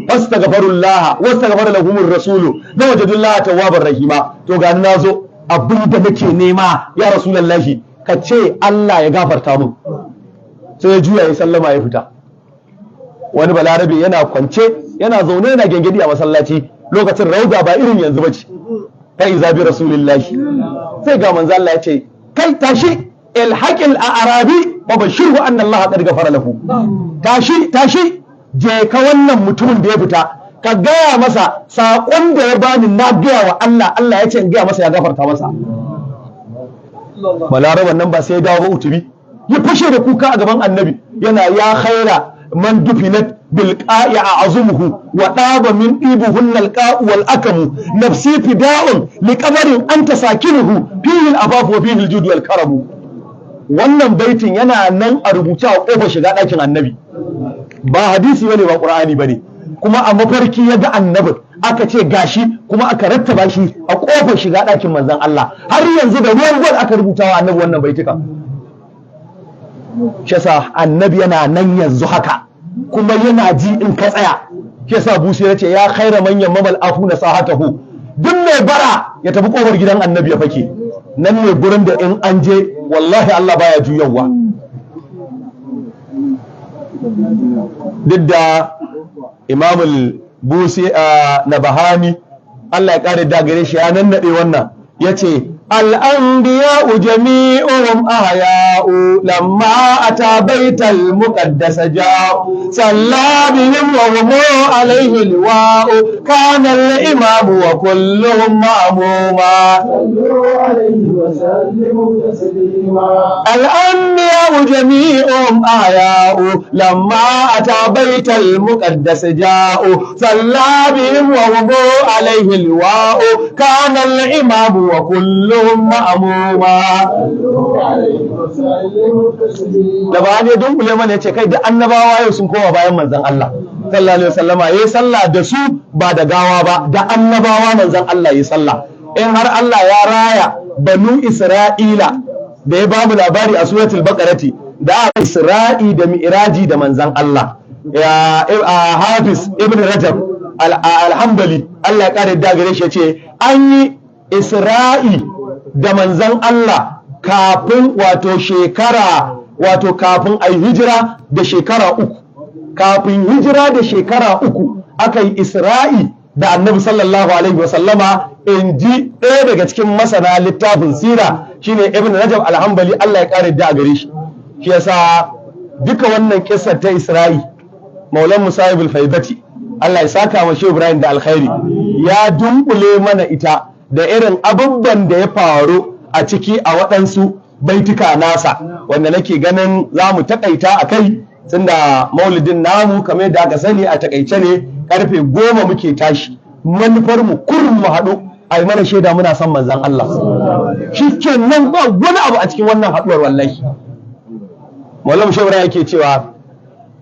Wastaghfirullah wastaghfara lahumur rasulu lawajadullah tawwabar rahima, to gani na zo. Abin da nake nema ya Rasulullahi ka ce Allah ya gafarta mu. Sai ya juya ya sallama ya fita. Wani balarabe yana kwance yana zaune yana gengedi a masallaci, lokacin rauda ba irin yanzu bace. Kai zabi Rasulullahi, sai ga manzo Allah ya ce kai tashi ilhaqil a'rabi wa bashirhu anna Allah qad ghafara lahu. Tashi je ka wannan mutumin da ya fita ka gaya masa saƙon da ya bani na gaya wa Allah, Allah ya ce in gaya masa ya gafarta masa. Balaraban nan ba sai ya dawo ba utubi, ya fashe da kuka a gaban annabi yana ya khaira man dufinat bil qa'i a'zumuhu wa daba min ibuhun al qa'u wal akamu nafsi fida'un li qamarin anta sakinuhu fihi al afafu wa fihi al jud wal karamu. Wannan baitin yana nan a rubuce a kofar shiga ɗakin annabi, ba hadisi bane ba qur'ani bane, kuma a mafarki ya ga annabin aka ce gashi kuma aka rattaba shi a kofar shiga ɗakin manzon Allah. Har yanzu da ruwan gwal aka rubuta wa annabi wannan baituka. Shi yasa annabi yana nan yanzu haka kuma yana ji in ka tsaya. Shi yasa Busi ya ce ya khaira manyan mamal afuna sahatahu, duk mai bara ya tafi kofar gidan annabi ya fake. Nan ne gurin da in an je wallahi Allah baya juyawa. Duk da Imamul Busi na Bahani Allah ya kare da gare shi ya nannaɗe wannan, ya ce الأنبياء جميعهم أحياء لما أتى بيت المقدس جاء صلى بهم وهم عليه اللواء كان الإمام وكلهم مأموما الأنبياء جميعهم أحياء لما أتى بيت المقدس جاء صلى بهم وهم عليه اللواء كان الإمام وكلهم ma'amuma. Da ba ne don kule mana ce kai da annabawa yau sun koma bayan manzon Allah sallallahu alaihi wasallama yayi sallah da su ba da gawa ba, da annabawa manzon Allah yayi sallah. In har Allah ya raya banu Isra'ila da ya ba mu labari a suratul baqarati da Isra'i da mi'raji da manzon Allah, ya Hafiz ibn Rajab al-Hanbali Allah ya kare da gare shi ya ce an yi Isra'i da manzan Allah kafin kafin a yi hijira da shekara uku, kafin hijira da shekara uku aka yi Isra'i da annabi sallallahu alaihi wasallama, in ji ɗaya daga cikin masana littafin sira shine Ibn Rajab al-Hanbali Allah ya kare da gare shi. Shi yasa duka wannan kissar ta Isra'i Maulan Musa'ibul Faidati Allah ya saka wa Shehu Ibrahim da alkhairi ya dunkule mana ita da irin abubuwan da ya faru a ciki a waɗansu baituka nasa, wanda nake ganin za mu taƙaita a kai, tunda maulidin namu kamar yadda aka sani a taƙaice ne ƙarfe 10 muke tashi. Manufar mu kurin mu haɗu a yi mana shaida muna son manzan Allah. Shi ke nan ba wani abu a cikin wannan haɗuwar wallahi. Maulam Shawara yake cewa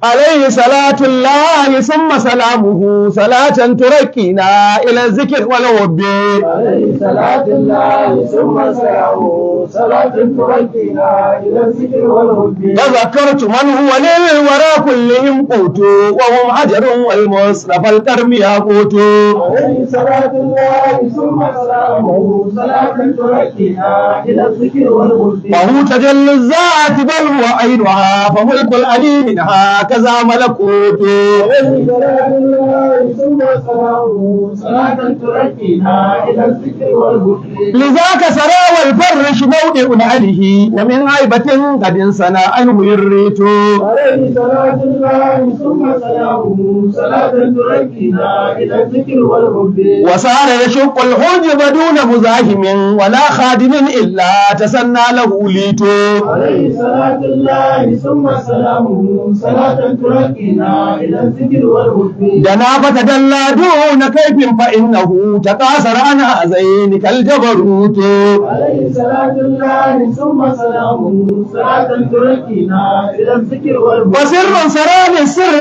عليه صلاة الله ثم سلامه صلاة تركينا إلى الذكر والحب. عليه صلاة الله ثم سلامه صلاة تركينا إلى الذكر والحب. تذكرت من هو للورى كلهم قوت وهم حجر والمصرف الكرم ياقوت. عليه صلاة الله ثم سلامه صلاة تركينا إلى الذكر والحب. فهو تجلى الذات بل هو عينها فملك العلي منها كذا ملكوت. عليه صلاة الله ثم سلامه صلاة تركينا إلى الذكر والحب. لذاك سرى والفرش موضع عليه ومن هيبة قد انسنى عنه الريت. عليه صلاة الله ثم سلامه صلاة تركينا إلى الذكر والحب. وصار يشق الحجب دون مزاحم ولا خادم إلا تسنى له ليت. عليه صلاة الله ثم سلامه صلاة صلاة تركنا إلى الذكر والهدى دنا فتدلى دون كيف فإنه تقاصر عن هذين كالجبروت عليه صلاة الله ثم سلامه صلاة تركنا إلى الذكر والهدى وسر سرى للسر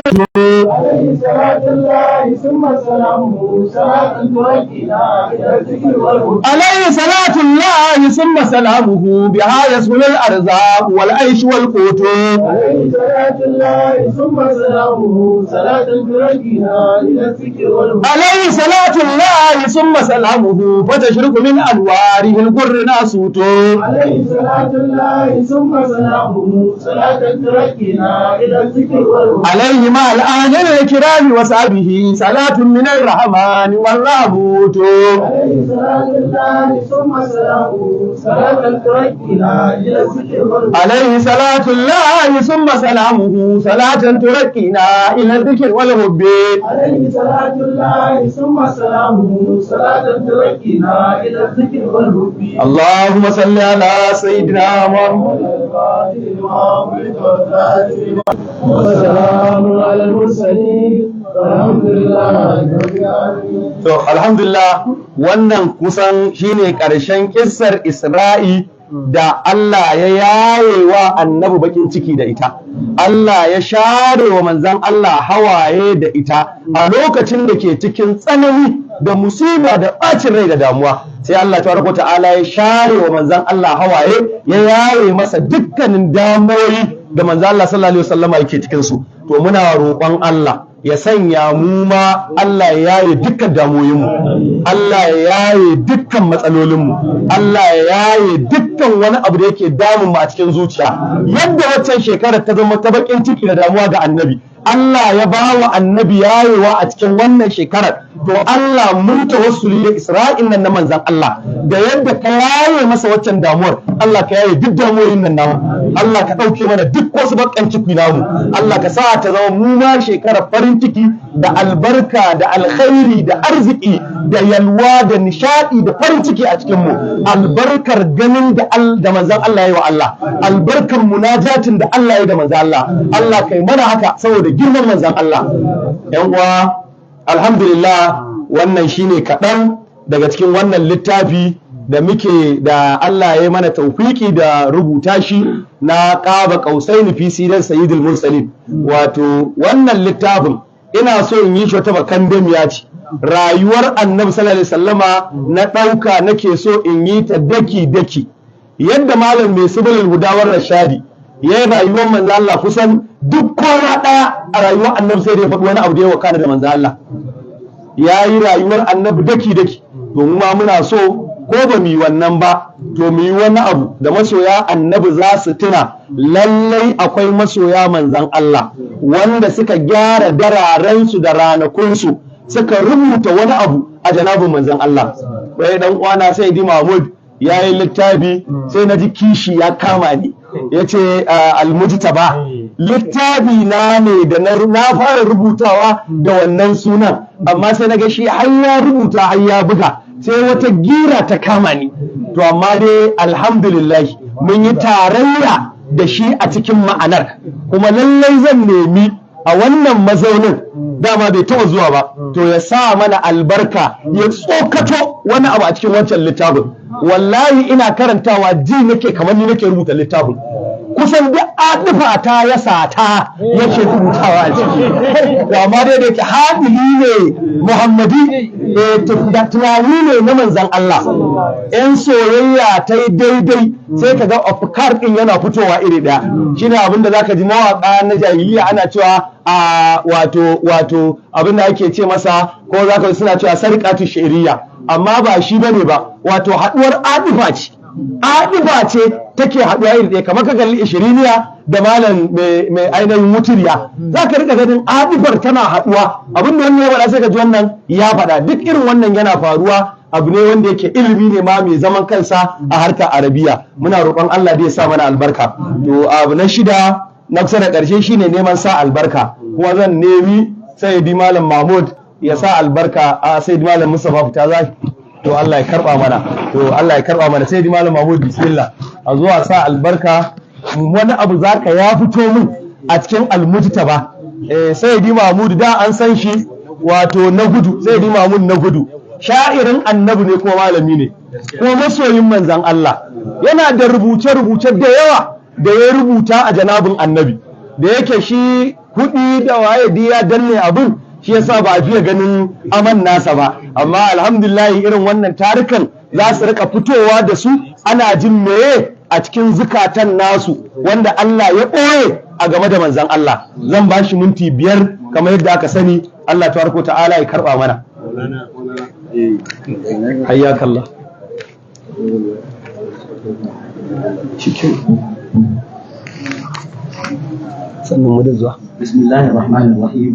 عليه صلاة الله ثم سلامه صلاة تركنا إلى الذكر والهدى عليه صلاة الله ثم سلامه بها يسهل الأرزاق والعيش والقوت عليه صلاة الله ثم سلامه صلاة تركنا إلى الذكر والهدى عليه صلاة الله ثم سلامه فتشرق من أنواره القر ناسوت عليه صلاة الله ثم سلامه صلاة تركنا إلى الذكر والهدى عليه مع الآل الكرام وصحبه صلاة من الرحمن والرابوت عليه صلاة الله ثم سلامه صلاة تركنا إلى الذكر والهدى عليه صلاة الله ثم سلامه صلاة تركنا إلى الذكر والحب عليه صلاة الله ثم سلامه صلاة تركنا إلى الذكر والهدى اللهم صل على سيدنا محمد وسلام على المرسلين والحمد لله رب العالمين. to alhamdulillah wannan kusan shine ƙarshen kissar Isra'i da Allah ya yaye wa annabi bakin ciki da ita Allah ya share wa manzan Allah hawaye da ita a lokacin da ke cikin tsanani da musiba da ɓacin rai da damuwa sai Allah tabaraka ta'ala ya share wa manzan Allah hawaye ya yaye masa dukkanin damuwoyi da manzan Allah sallallahu alaihi wasallama yake cikin su to muna roƙon Allah ya sanya mu ma Allah ya yaye dukkan damuwoyinmu Allah ya yaye dukkan matsalolinmu Allah ya yaye dukkan wani abu da yake damun mu a cikin zuciya yadda waccan shekarar ta zama ta bakin ciki da damuwa ga annabi Allah ya ba wa annabi yayewa a cikin wannan shekarar to Allah mun tawassuli da Isra'il nan na manzan Allah da yadda ka yaye masa waccan damuwar Allah ka yaye duk damuwoyin nan namu Allah ka ɗauke mana duk wasu bakan ciki namu Allah ka sa ta zama mu ma shekarar farin ciki da albarka da alkhairi da arziki da yalwa da nishadi da farin ciki a cikin mu albarkar ganin da manzan Allah ya yi wa Allah albarkar munajatin da Allah ya yi da manzan Allah Allah kai mana haka saboda girman manzan Allah yan uwa alhamdulillah wannan shine kaɗan daga cikin wannan littafi da muke da Allah ya mana taufiki da rubuta shi na qaba qausaini fi sirar sayyidul mursalin wato wannan littafin ina so in yi shi wata bakan damiya ce rayuwar annabi sallallahu alaihi wasallama na ɗauka nake so in yi ta daki daki yadda malam mai subulul hudawar rashadi ya yi rayuwar manzo Allah kusan duk kwana ɗaya a rayuwar annabi sai da ya faɗi wani abu da ya wakana da manzo Allah ya yi rayuwar annabi daki daki to mu ma muna so ko ba mu yi wannan ba to mu yi wani abu da masoya annabi za su tuna lallai akwai masoya manzan Allah wanda suka gyara dararensu da ranakunsu suka rubuta wani abu a janabin manzan Allah bai dan uwana sai di Mahmud ya yi littafi sai na ji kishi ya kama ni ya ce almujtaba littafi na ne da na fara rubutawa da wannan sunan amma sai na ga shi har ya rubuta har ya buga sai wata gira ta kama ni to amma dai alhamdulillah mun yi tarayya da shi a cikin ma'anar kuma lallai zan nemi a wannan mazaunin dama bai taɓa zuwa ba to ya sa mana albarka ya tsokato wani abu a cikin wancan littafin wallahi ina karantawa ji nake kamar ni nake rubuta littafin kusan duk adifa ta ya sata yake rubutawa a ciki amma dai da yake hadili ne muhammadi tunani ne na manzan Allah yan soyayya ta yi daidai sai ka ga afkar din yana fitowa iri daya shine abin da zaka ji mawaka na jahiliya ana cewa a wato abin da ake ce masa ko zaka suna cewa sarqatu shi'riya amma ba shi bane ba wato haduwar adifa ce adifa ce take haɗuwa iri ɗaya kamar ka kalli ishiriniya da malam mai ainihin mutiriya za ka rika ganin adifar tana haɗuwa abin da wannan ya faɗa sai ka ji wannan ya faɗa duk irin wannan yana faruwa abu ne wanda yake ilimi ne ma mai zaman kansa a harkar arabiya muna roƙon Allah da ya sa mana albarka to abu na shida na kusa da ƙarshe shine neman sa albarka kuma zan nemi sayyidi malam Mahmud ya sa albarka a sayyidi malam Mustafa fita zaki to Allah ya karba mana sai di malam Mahmud bismillah a zuwa sa albarka wani abu zaka ya fito min a cikin almujtaba. Sayyidi Mahmud da an san shi wato na gudu, Sayyidi Mahmud na gudu sha'irin annabi ne kuma malami ne kuma masoyin manzan Allah, yana da rubuce-rubuce da yawa da ya rubuta a janabin annabi, da yake shi kuɗi da waye ya danne abin, shi yasa ba a fiye ganin aman nasa ba, amma alhamdulillah irin wannan tarukan za su rika fitowa da su, ana jin meye a cikin zukatan nasu wanda Allah ya ɓoye a game da manzan Allah. Zan ba shi minti 5 kamar yadda aka sani. Allah tabaraka ta'ala ya karba mana. Hayyakallah. Sannan mu da zuwa. Bismillahir Rahmanir Rahim.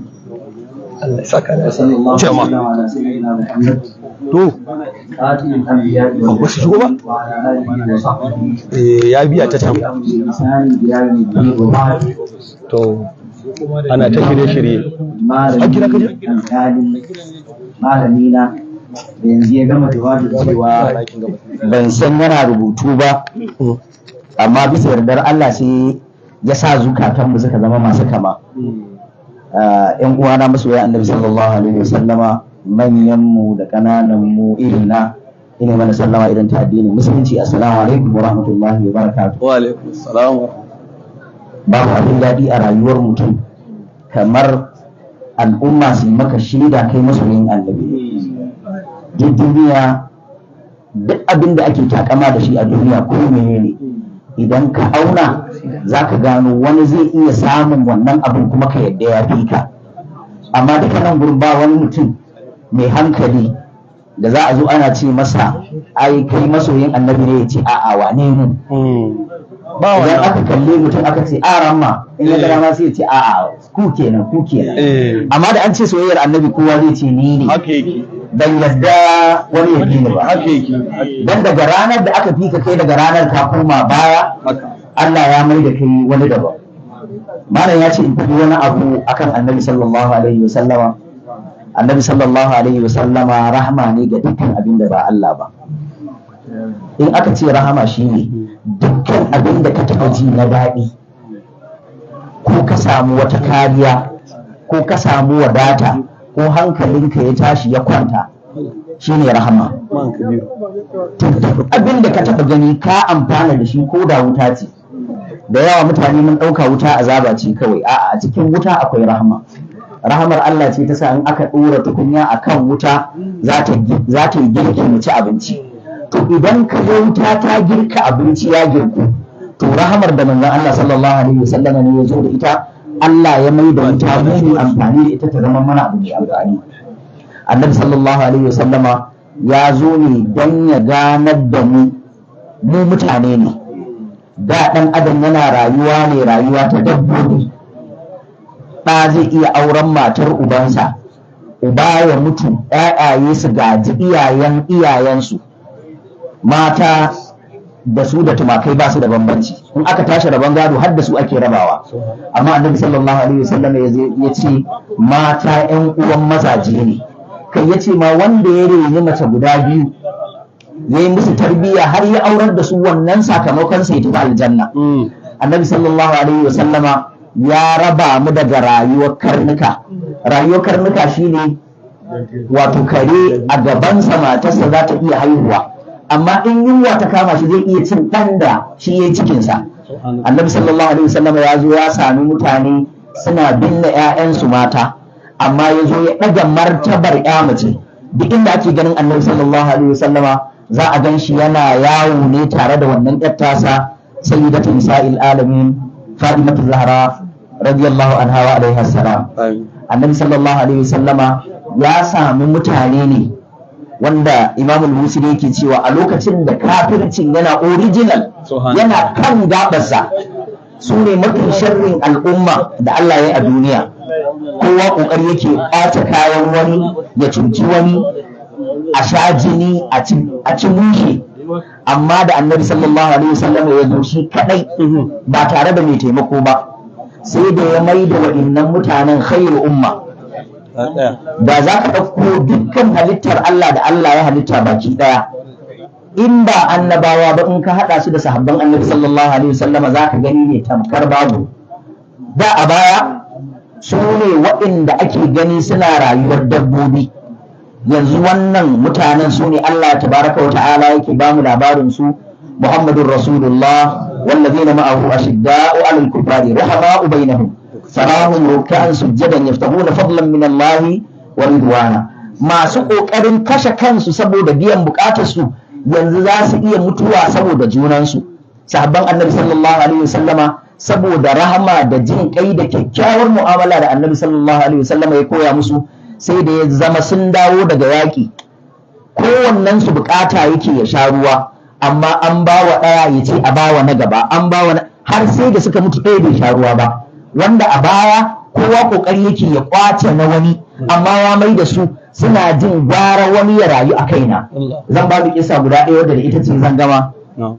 Allah ya saka da sallallahu ala sayyidina Muhammad. To, Qatilul anbiya ba su shigo ba? Ya biya ta can. To, ana ta shirye-shirye. Malami na da yanzu ya gama jawabin cewa ban san yana rubutu ba, amma bisa yardar Allah sai ya sa zukatanmu suka zama masu kama. ‘Yan uwana masoya annabi sallallahu alaihi wasallama, manyanmu da ƙanananmu irina, ina mana sallama idan ta addini musulunci. Assalamu alaikum wa rahmatullahi wa barakatuh. Wa alaikum assalam. Babu abin daɗi a rayuwar mutum kamar al'umma su maka shaida kai masoyin annabi. Duk duniya, duk abin da ake takama da shi a duniya ko menene, idan ka auna za ka gano wani zai iya samun wannan abin kuma ka yadda ya fi ka. Amma duka nan gurin ba wani mutum mai hankali da za a zo ana ce masa ai kai masoyin annabi ne ya ce a'a wane mu. Idan aka kalle mutum aka ce a ramma, in ya gara ma sai ya ce a'a ku kenan ku kenan. Amma da an ce soyayyar annabi kowa zai ce ni ne. Dan yadda wani ya fi ni ba. Dan daga ranar da aka fi ka kai daga ranar ka koma baya, Allah ya mai da kai wani daban. Malam ya ce in faɗi wani abu akan annabi sallallahu alaihi wasallama. Annabi sallallahu alaihi wasallama rahama ne ga dukkan abin da ba Allah ba. In aka ce rahama shine dukkan abin da ka taɓa ji na daɗi, ko ka samu wata kariya, ko ka samu wadata, ko hankalinka ya tashi ya kwanta, shine rahama. Abin da ka taɓa gani ka amfana da shi ko da wuta ce. Da yawa mutane mun ɗauka wuta azaba ce kawai, a'a a cikin wuta akwai rahama. Rahamar Allah ce ta sa in aka ɗora tukunya a kan wuta za ta yi girki mu ci abinci. To idan ka ga wuta ta girka abinci ya girku, to rahamar da manzon Allah sallallahu alaihi wasallam ne ya zo da ita, Allah ya mai da wuta mu amfani da ita ta zama mana abu mai amfani. Annabi sallallahu alaihi wasallama ya zo ne don ya ganar da mu mutane ne. Da ɗan adam yana rayuwa ne rayuwa ta dabbobi. Ɗa zai iya auren matar ubansa, uba ya mutu, ‘ya'yaye su gaji iyayensu, mata da su da tumakai ba su da bambanci. In aka tashi rabon gado har da su ake rabawa. Amma annabi sallallahu alaihi wasallam ya ce mata ‘yan uwan mazaje ne. Kai ya ce ma wanda ya reni mace guda biyu, ya yi musu tarbiyya har ya aurar da su, wannan sakamakon sai tafi aljanna. Annabi sallallahu alaihi wasallama ya raba mu daga rayuwar karnuka. Rayuwar karnuka shine wato kare a gabansa matarsa za ta iya haihuwa, amma in yunwa ta kama shi zai iya cin ɗan da shi ya cikinsa. Annabi sallallahu alaihi wasallama ya zo ya sami mutane suna binne 'ya'yansu mata, amma ya zo ya ɗaga martabar 'ya mace. Duk inda ake ganin annabi sallallahu alaihi wasallama za a gan shi yana yawo ne tare da wannan ƴar tasa, sayyidatu nisa'il alamin Fatimatu Zahra radiyallahu anha wa alaiha salam. Annabi sallallahu alaihi wasallama ya sami mutane ne wanda Imam al-Busiri yake cewa a lokacin da kafircin yana original, yana kan gabarsa, su ne mafi sharrin al'umma da Allah ya yi a duniya. Kowa kokari yake ɓata kayan wani, ya cuci wani, a sha jini, a ci mushe. Amma da annabi sallallahu alaihi wasallam ya zo shi kadai ba tare da mai taimako ba, sai da ya mai da waɗannan mutanen khairu umma. Da za ka ɗauko dukkan halittar Allah da Allah ya halitta baki ɗaya, in ba annabawa ba, in ka haɗa su da sahabban annabi sallallahu alaihi wasallama za ka gani ne tamkar babu. da a baya su ne waɗanda ake gani suna rayuwar dabbobi, yanzu wannan mutanen su ne Allah tabaraka wa ta'ala yake ba mu labarin su. Muhammadur Rasulullah wallazina ma'ahu ashidda'u 'alal kuffari rahama'u bainahum sarahum ruk'an sujadan yaftahuna fadlan min Allah wa ridwana. Masu kokarin kashe kansu saboda biyan bukatar su yanzu za su iya mutuwa saboda junansu. Sahabban Annabi sallallahu alaihi wasallama saboda rahama da jin kai da kyakkyawar mu'amala da Annabi sallallahu alaihi wasallama ya koya musu, sai da ya zama sun dawo daga yaƙi kowannen su bukata yake ya sha ruwa, amma an ba wa ɗaya ya ce a ba wa na gaba, an ba wa har sai da suka mutu ɗaya bai sha ruwa ba. Wanda a baya kowa kokari yake ya kwace na wani, amma ya mai da su suna jin gwara wani ya rayu a kaina. Zan ba da kisa guda ɗaya wadda da ita ce zan gama.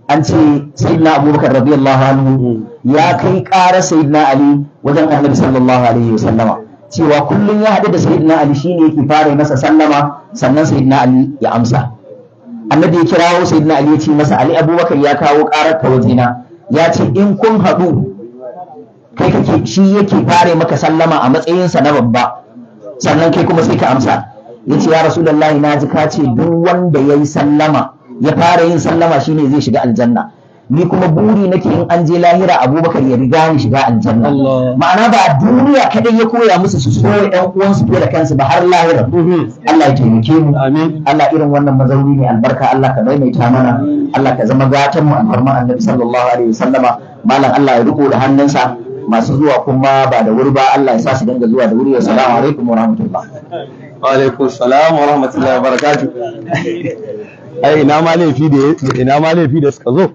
An ce sayyidina Abubakar radiyallahu anhu ya kai ƙara sayyidina Ali wajen Annabi sallallahu alaihi wasallama cewa kullum ya haɗu da sayyidina Ali shine yake fara masa sallama, sannan sayyidina Ali ya amsa. Annabi ya kirawo sayyidina Ali ya ce masa, Ali Abubakar ya kawo ƙarar ka wajena, ya ce in kun haɗu kai kake shi yake fara maka sallama a matsayinsa na babba, sannan kai kuma sai ka amsa. Ya ce ya Rasulullahi, na ji ka ce duk wanda ya yi sallama ya fara yin sallama shine zai shiga aljanna, ni kuma buri nake in an je lahira Abubakar ya riga ni shiga aljanna. Ma'ana ba duniya kadai ya koya musu su so ɗan uwansu fiye da kansu ba, har lahira. Allah ya taimake mu, Allah irin wannan mazauni ne albarka, Allah ka maimaita mana, Allah ka zama gatan mu alfarma Annabi sallallahu alaihi wasallama. Malam Allah ya riko da hannunsa, masu zuwa kuma ba da wuri ba Allah ya sa su dinga zuwa da wuri. Assalamu alaikum wa rahmatullah. Wa alaikum salam wa rahmatullahi wa barakatuh. Ai ina ma laifi da suka zo.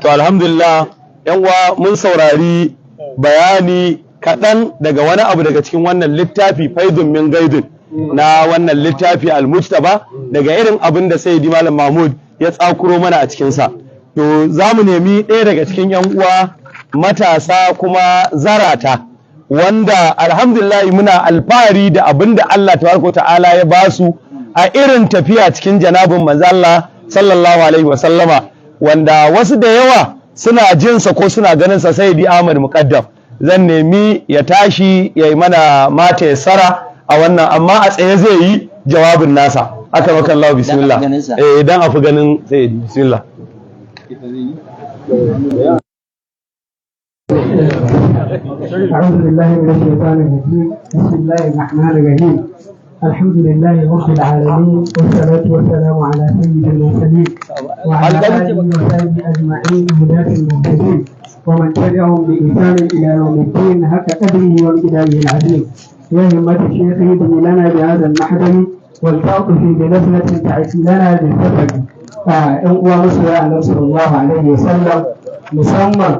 To alhamdulillah yan uwa, mun saurari bayani kaɗan daga wani abu daga cikin wannan littafi faidun min gaidun na wannan littafi al-mujtaba, daga irin abin da Sayyidi Malam Mahmud ya tsakuro mana a cikinsa. To za mu nemi ɗaya daga cikin yan uwa matasa kuma zarata, wanda alhamdulillah muna alfahari da abin da Allah tabaraka ta'ala ya basu a irin tafiya cikin janabin manzo Allah sallallahu alaihi wa sallama, wanda wasu da yawa suna jinsa ko suna ganin sa. Sayyidi Ahmad Muqaddam zan nemi ya tashi ya yi mana mata ya sara a wannan, amma a tsaye zai yi jawabin nasa. Aka maka Allah, bismillah. Idan a fi ganin Sayyidi, bismillah. أعوذ بالله من الشيطان الرجيم. بسم الله الرحمن الرحيم. الحمد لله رب العالمين، والصلاة والسلام على سيد المرسلين وعلى آله وصحبه أجمعين هداة المهتدين ومن تبعهم بإحسان إلى يوم الدين حق قدره وامتداده العظيم. يا همة الشيخ ادعي لنا بهذا المحضر والتعطف بنزلة تأتي لنا بالسفر. ومصر النبي صلى الله عليه وسلم مسمى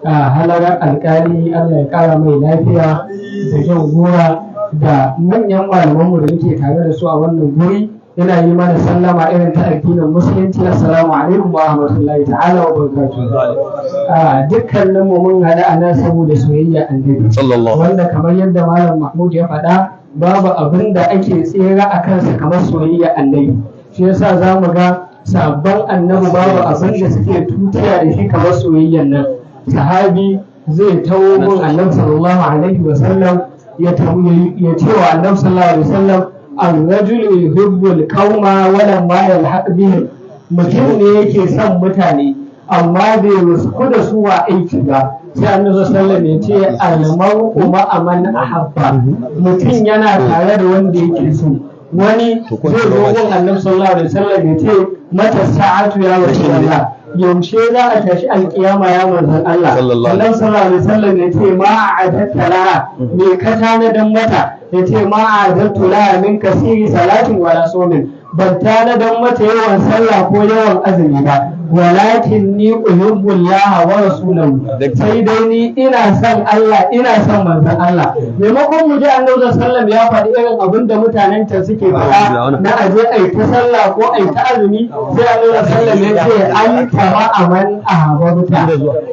halarar alkali Allah ya kara mai lafiya da jan gora da manyan malamanmu da muke tare da su a wannan guri. Yana yi mana sallama irin ta addinin musulunci. Assalamu alaikum wa rahmatullahi ta'ala wa barakatuh. Dukkanin mu mun hada ana saboda soyayya annabi, wanda kamar yadda Malam Mahmud ya faɗa, babu abin da ake tsira a kansa kamar soyayya annabi. Shi yasa za mu ga sabon annabi babu abin da suke tutiya da shi kamar soyayyan nan. Sahabi zai tawo mun annabi sallallahu alaihi wa sallam ya ce wa annabi sallallahu alaihi wa sallam, ar-rajulu yuhibbu al-qauma wa lam yalhaq bihim. Mutum ne yake son mutane amma bai rusku da su wa aiki ba. Sai annabi sallallahu alaihi wa sallam ya ce al-mar'u ma'a man ahabba. Mutum yana tare da wanda yake so. Wani zai zo gun annabi sallallahu alaihi wa sallam ya ce mata sa'atu ya rasulullah, yaushe za a tashi alkiyama ya manzan Allah. Allah sallallahu alaihi wasallam ya ce ma a'adatta laha, me ka tanadan mata? Ya ce ma a'adattu laha min kasiri salatin wala somin, ban tanadan mata yawan sallah ko yawan azumi ba, walakin ni uhibbu Allah wa rasulahu. Sai dai ni ina son Allah, ina son manzan Allah. Maimakon mu ji annabi sallallahu alaihi wasallam ya faɗi irin abin da mutanen ta suke faɗa na aje ai ta sallah ko ai ta azumi, sai annabi sallallahu alaihi wasallam ya ce an tara aman ahabbta,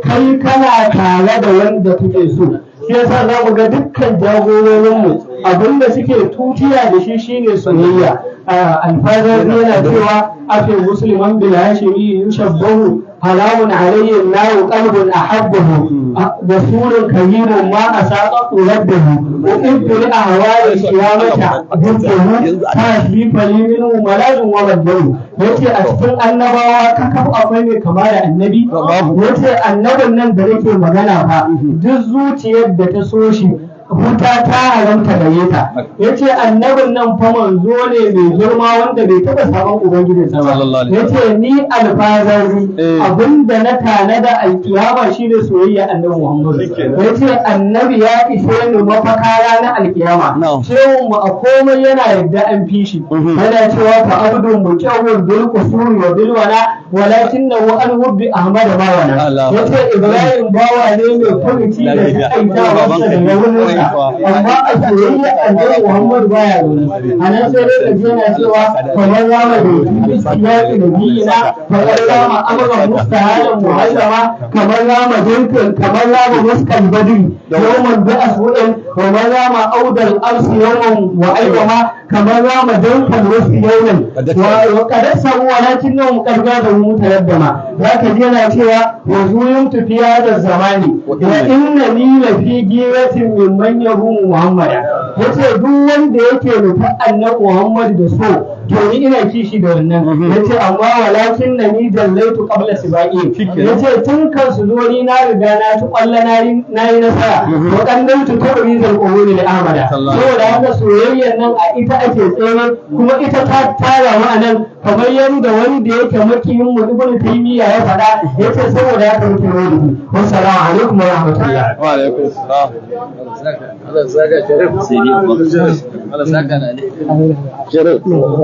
kai kana tare da wanda kuke so. Shi yasa za mu ga dukkan jagororinmu abinda suke tutiya da shi shine soyayya. alfazar yana cewa afi musliman bil hashimi yushabbahu halamun alayhi nahu qalbun ahabbahu rasulun karimun ma asaqatu rabbahu uqibtu li ahwali qiyamata dukkahu tasbifa li minhu maladun wa rabbahu yace a cikin annabawa kakaf akwai mai kama da annabi yace annabin nan da nake magana fa duk zuciyar da ta so shi wuta ta haramta gare ta yace annabin nan fa manzo ne mai girma wanda bai taba samun ubangijinsa ba yace ni alfazari abinda na tanada alkiyama shine soyayya annabi Muhammad yace annabi ya ishe ni mafaka ranar alkiyama cewa mu a komai yana yadda an fi shi yana cewa fa abdun mutawwil bil qusuri wa bil wala walakinahu an hubbi ahmad ma wana yace ibrahim bawa ne mai furuci da aikawa da wurin amma a soyayya annabi Muhammad baya wani anan sai dai kaje yana cewa kamar rama da siyaki da dina kamar rama amara mustahalan muhallama kamar rama dinkin kamar rama muskan badri yawman bi asbu'in kamar rama audal arsi yawman wa ayyama kamar rama dinkin rusi yawman wa qadasahu walakinnahum qarga da mutaraddama zaka ji yana cewa wa zuyum tafiya da zamani wa inna li lafi giratin mimman yahu Muhammada yace duk wanda yake nufa annabi Muhammad da so to ni ina kishi da wannan yace amma walakin na ni dallaitu qabla sibaqi yace tun kan su zo ni na riga na ci kwalla na yi nasara to kan dan tu tabi zal qawli li ahmada saboda haka soyayyan nan a ita ake tsere kuma ita ta tara mu anan kamar yanda wanda yake makiyin mu ibn taymiya ya faɗa yace saboda haka muke rodi wassalamu alaikum wa rahmatullah wa alaikum assalam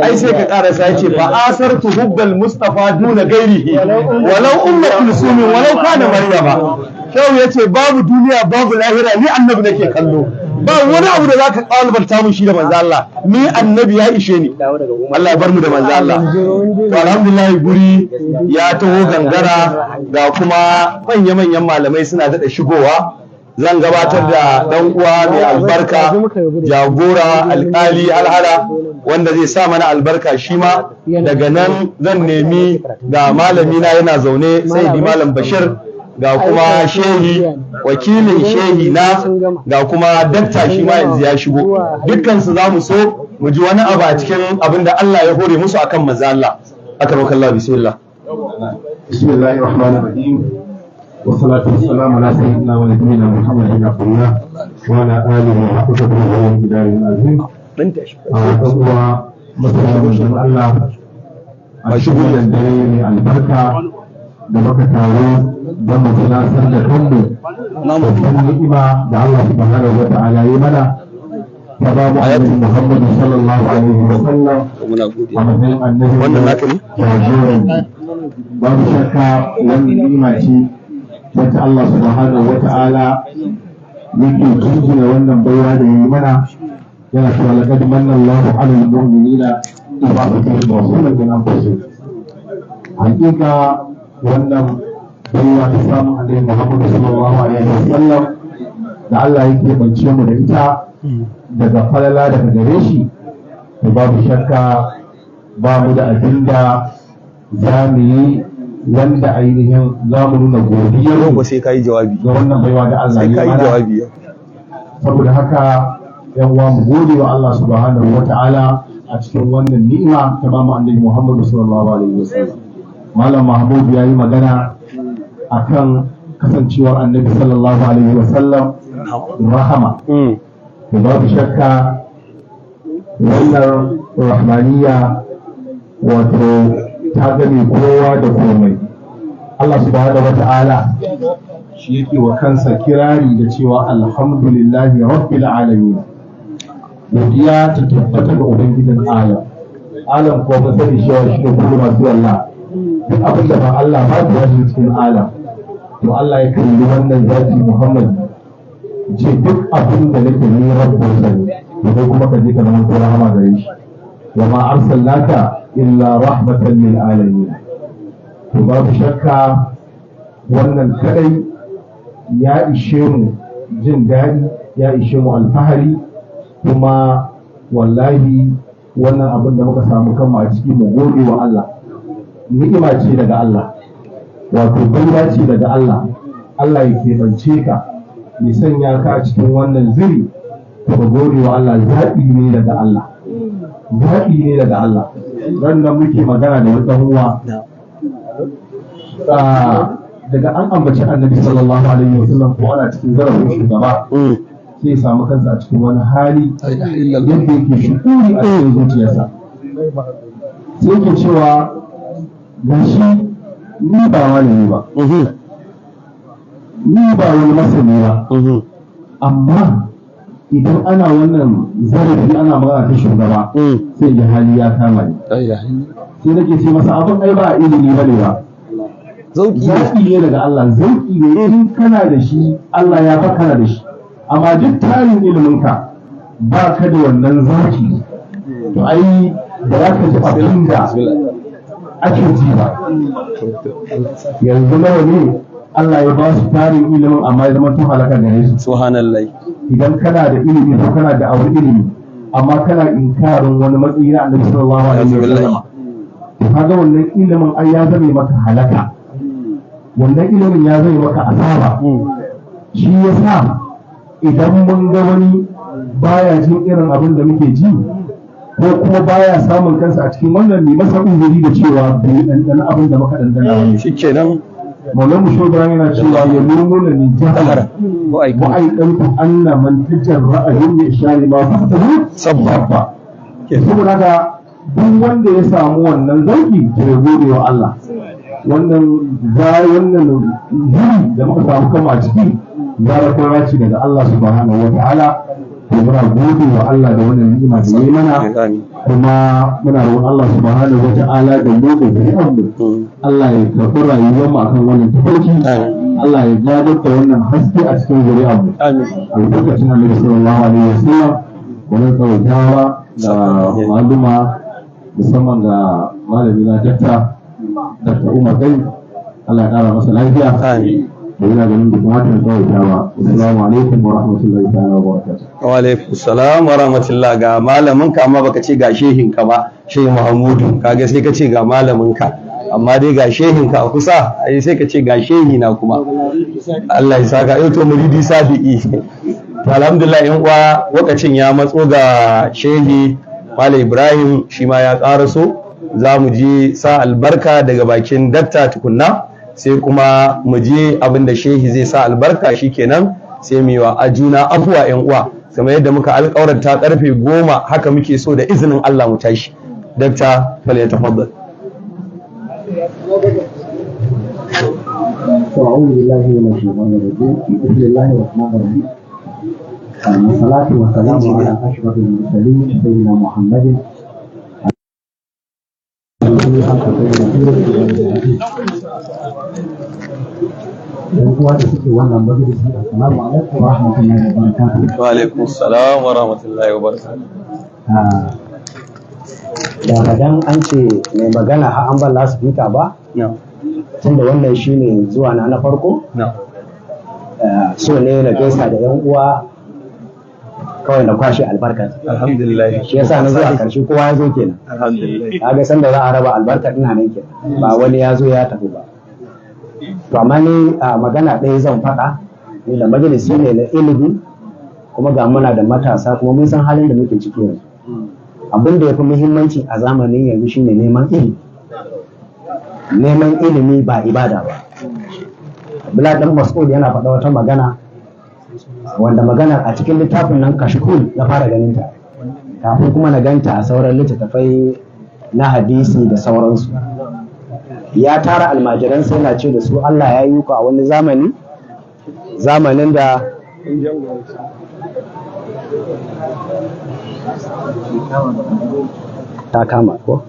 ai sai ka ƙara sace fa asartu hubbal mustafa duna gairihi walau umma kulsumin walau kana maryama shau yace babu duniya babu lahira ni annabi nake kallo ba wani abu da zaka kalbarta mun shi da manzo Allah ni annabi ya ishe ni Allah ya bar mu da manzo Allah to alhamdulillah guri ya taho gangara ga kuma manya-manyan malamai suna daɗa shigowa zan gabatar da ɗan uwa mai albarka jagora alƙali alhada wanda zai sa mana albarka shi ma daga nan zan nemi ga malami na yana zaune sai di malam bashir ga kuma shehi wakilin shehi na ga kuma dakta shi ma yanzu ya shigo dukkansu za mu so mu ji wani abu a cikin abin da Allah ya hore musu akan manzo Allah akramakallah bismillah bismillahir rahmanir rahim والصلاة والسلام على سيدنا ونبينا محمد بن عبد الله وعلى آله وصحبه ومن بدار العظيم. أقوى مثلا من الله أشهد أن دليل البركة ببركة تعالى دم ثلاثة لكل نعمة الله سبحانه وتعالى يمنع تباب محمد صلى الله عليه وسلم ومثل النبي وجوه babu shakka wannan ni'ima ce wacce Allah subhanahu wa ta'ala yake jinjina wannan baiwa da yayi mana yana cewa laqad manna Allahu 'alal mu'minina idh ba'atha rasulan min anfusihim hakika wannan baiwa ta samu Annabi Muhammad sallallahu alaihi wasallam da Allah yake bance mu da ita daga falala daga gare shi babu shakka ba mu da abinda za mu yi wanda ainihin za mu nuna godiyar ko sai kai jawabi ga wannan baiwa da Allah ya mana jawabi saboda haka yan uwa mu gode wa Allah subhanahu wata'ala a cikin wannan ni'ima ta ba mu annabi Muhammad sallallahu alaihi wasallam malam Mahmud ya yi magana akan kasancewar annabi sallallahu alaihi wasallam rahama to babu shakka wannan rahmaniya wato ta gane kowa da komai Allah subhanahu wa ta'ala shi yake wa kansa kirari da cewa alhamdulillahi rabbil alamin godiya ta tabbata ga ubangijin alam ko ba sani shi shi da kuma masu Allah duk abin da ba Allah ba da wani cikin alam to Allah ya kalli wannan zati Muhammad ce duk abin da nake ni rabbul sani to kuma ka je ka zama ko rahama gare shi wa ma arsalnaka illa rahmatan lil alamin to babu shakka wannan kadai ya ishe mu jin daɗi ya ishe mu alfahari kuma wallahi wannan abin da muka samu kanmu a ciki mu gode wa Allah. Ni'ima ce daga Allah, wato baiwa ce daga Allah. Allah ya keɓance ka, ya sanya ka a cikin wannan zuri, ka gode wa Allah. Zaɓi ne daga Allah, zaɓi ne daga Allah. Ran da muke magana da wata uwa, daga an ambaci Annabi sallallahu alaihi wasallam ko ana cikin zarafin shugaba, sai ya samu kansa a cikin wani hali yadda yake shukuri a cikin zuciyarsa. Sai yake cewa gashi ni ba malami ba, ni ba wani masani ba, amma idan ana wannan zarafi ana magana ta shugaba sai ga hali ya kama ni. Sai nake ce masa abin ai ba ilimi bane ba, zauki ne daga Allah. Zauki ne in kana da shi Allah ya fa kana da shi, amma duk tarin iliminka ba ka da wannan zauki, to ai da za ka ji abin da ake ji ba. Yanzu nawa ne Allah ya ba su tarin ilimin amma ya zama tun halaka gare su. Subhanallah. Idan kana da ilimi ko kana da awar ilimi amma kana inkarin wani matsayi na Annabi sallallahu alaihi wasallam, to kaga wannan ilimin ai ya zame maka halaka, wannan ilimin ya zame maka asara. Shi yasa idan mun ga wani baya jin irin abin da muke ji, ko kuma baya samun kansa a cikin wannan, ne masa uzuri da cewa bai ɗanɗana abin da muka ɗanɗana wani. Shikenan Maulan mu Shoba yana cewa ya nuna ni jahar wa aikantu anna man tajarra min ishari ma fatahu sabba. Saboda haka duk wanda ya samu wannan zauki to ya gode wa Allah. Wannan da muka samu kama a ciki zara ce daga Allah subhanahu wa ta'ala. Muna gode wa Allah da wannan ni'ima da yayi mana, kuma muna roƙon Allah subhanahu wa ta'ala da mu da zuriyarmu Allah ya karɓi rayuwar mu akan wannan tafarki. Allah ya gadar da wannan haske a cikin zuriyarmu. Albarkacin Annabi sallallahu alaihi wasallam. Wannan tsawaitawa da maluma, musamman ga malami na Dr. Umar Gai, Allah ya ƙara masa lafiya. Da yana ganin da kamata ya tsawaitawa. Assalamu alaikum wa rahmatullahi ta'ala wa barakatuh. Wa alaikum salam wa rahmatullah. Ga malamin ka amma baka ce ga shehin ka ba, Shehu Muhammadu. Kaga sai ka ce ga malamin ka, amma dai ga shehin ka a kusa, ai sai ka ce ga shehi na kuma. Allah ya saka. Yau to muridi sadiqi. To alhamdulillah yan uwa, lokacin ya matso ga shehi Malam Ibrahim, shi ma ya ƙaraso. Za mu je sa albarka daga bakin dakta tukunna, sai kuma mu je abin da shehi zai sa albarka, shikenan sai mu yi wa ajuna afuwa yan uwa, kamar yadda muka alƙawarta karfe 10 haka muke so da izinin Allah mu tashi. Dakta fal yatafaddal. أعوذ بالله من الشيطان الرجيم. بسم الله الرحمن الرحيم. الصلاة والسلام على أشرف المرسلين سيدنا محمد. Assalamu alaikum wa rahmatullahi wa barakatuh. Wa alaikum salam wa rahmatullahi wa barakatuh. Da kadan an ce mai magana har an ban lasifika ba, tunda wannan shine zuwa na farko, so ne na gaisa da yan uwa kawai na kwashe albarka. Alhamdulillah. Shi yasa na zuwa karshe kowa ya zo kenan. Alhamdulillah. Kaga san da za a raba albarka ina nan kenan, ba wani ya zo ya tafi ba. To amma ni magana ɗaya zan faɗa, ni da majalisi ne na ilimi, kuma ga muna da matasa kuma mun san halin da muke ciki yanzu. Abin da ya fi muhimmanci a zamanin yanzu shine neman ilimi. Neman ilimi ba ibada ba. Abdullahi dan Mas'ud yana faɗa wata magana, wanda magana a cikin littafin nan Kashkul na fara ganin ta, kafin kuma na ganta a sauran littattafai na hadisi da sauransu. Ya tara almajiransa yana ce da su Allah ya yi ku a wani zamanin da ta kama ko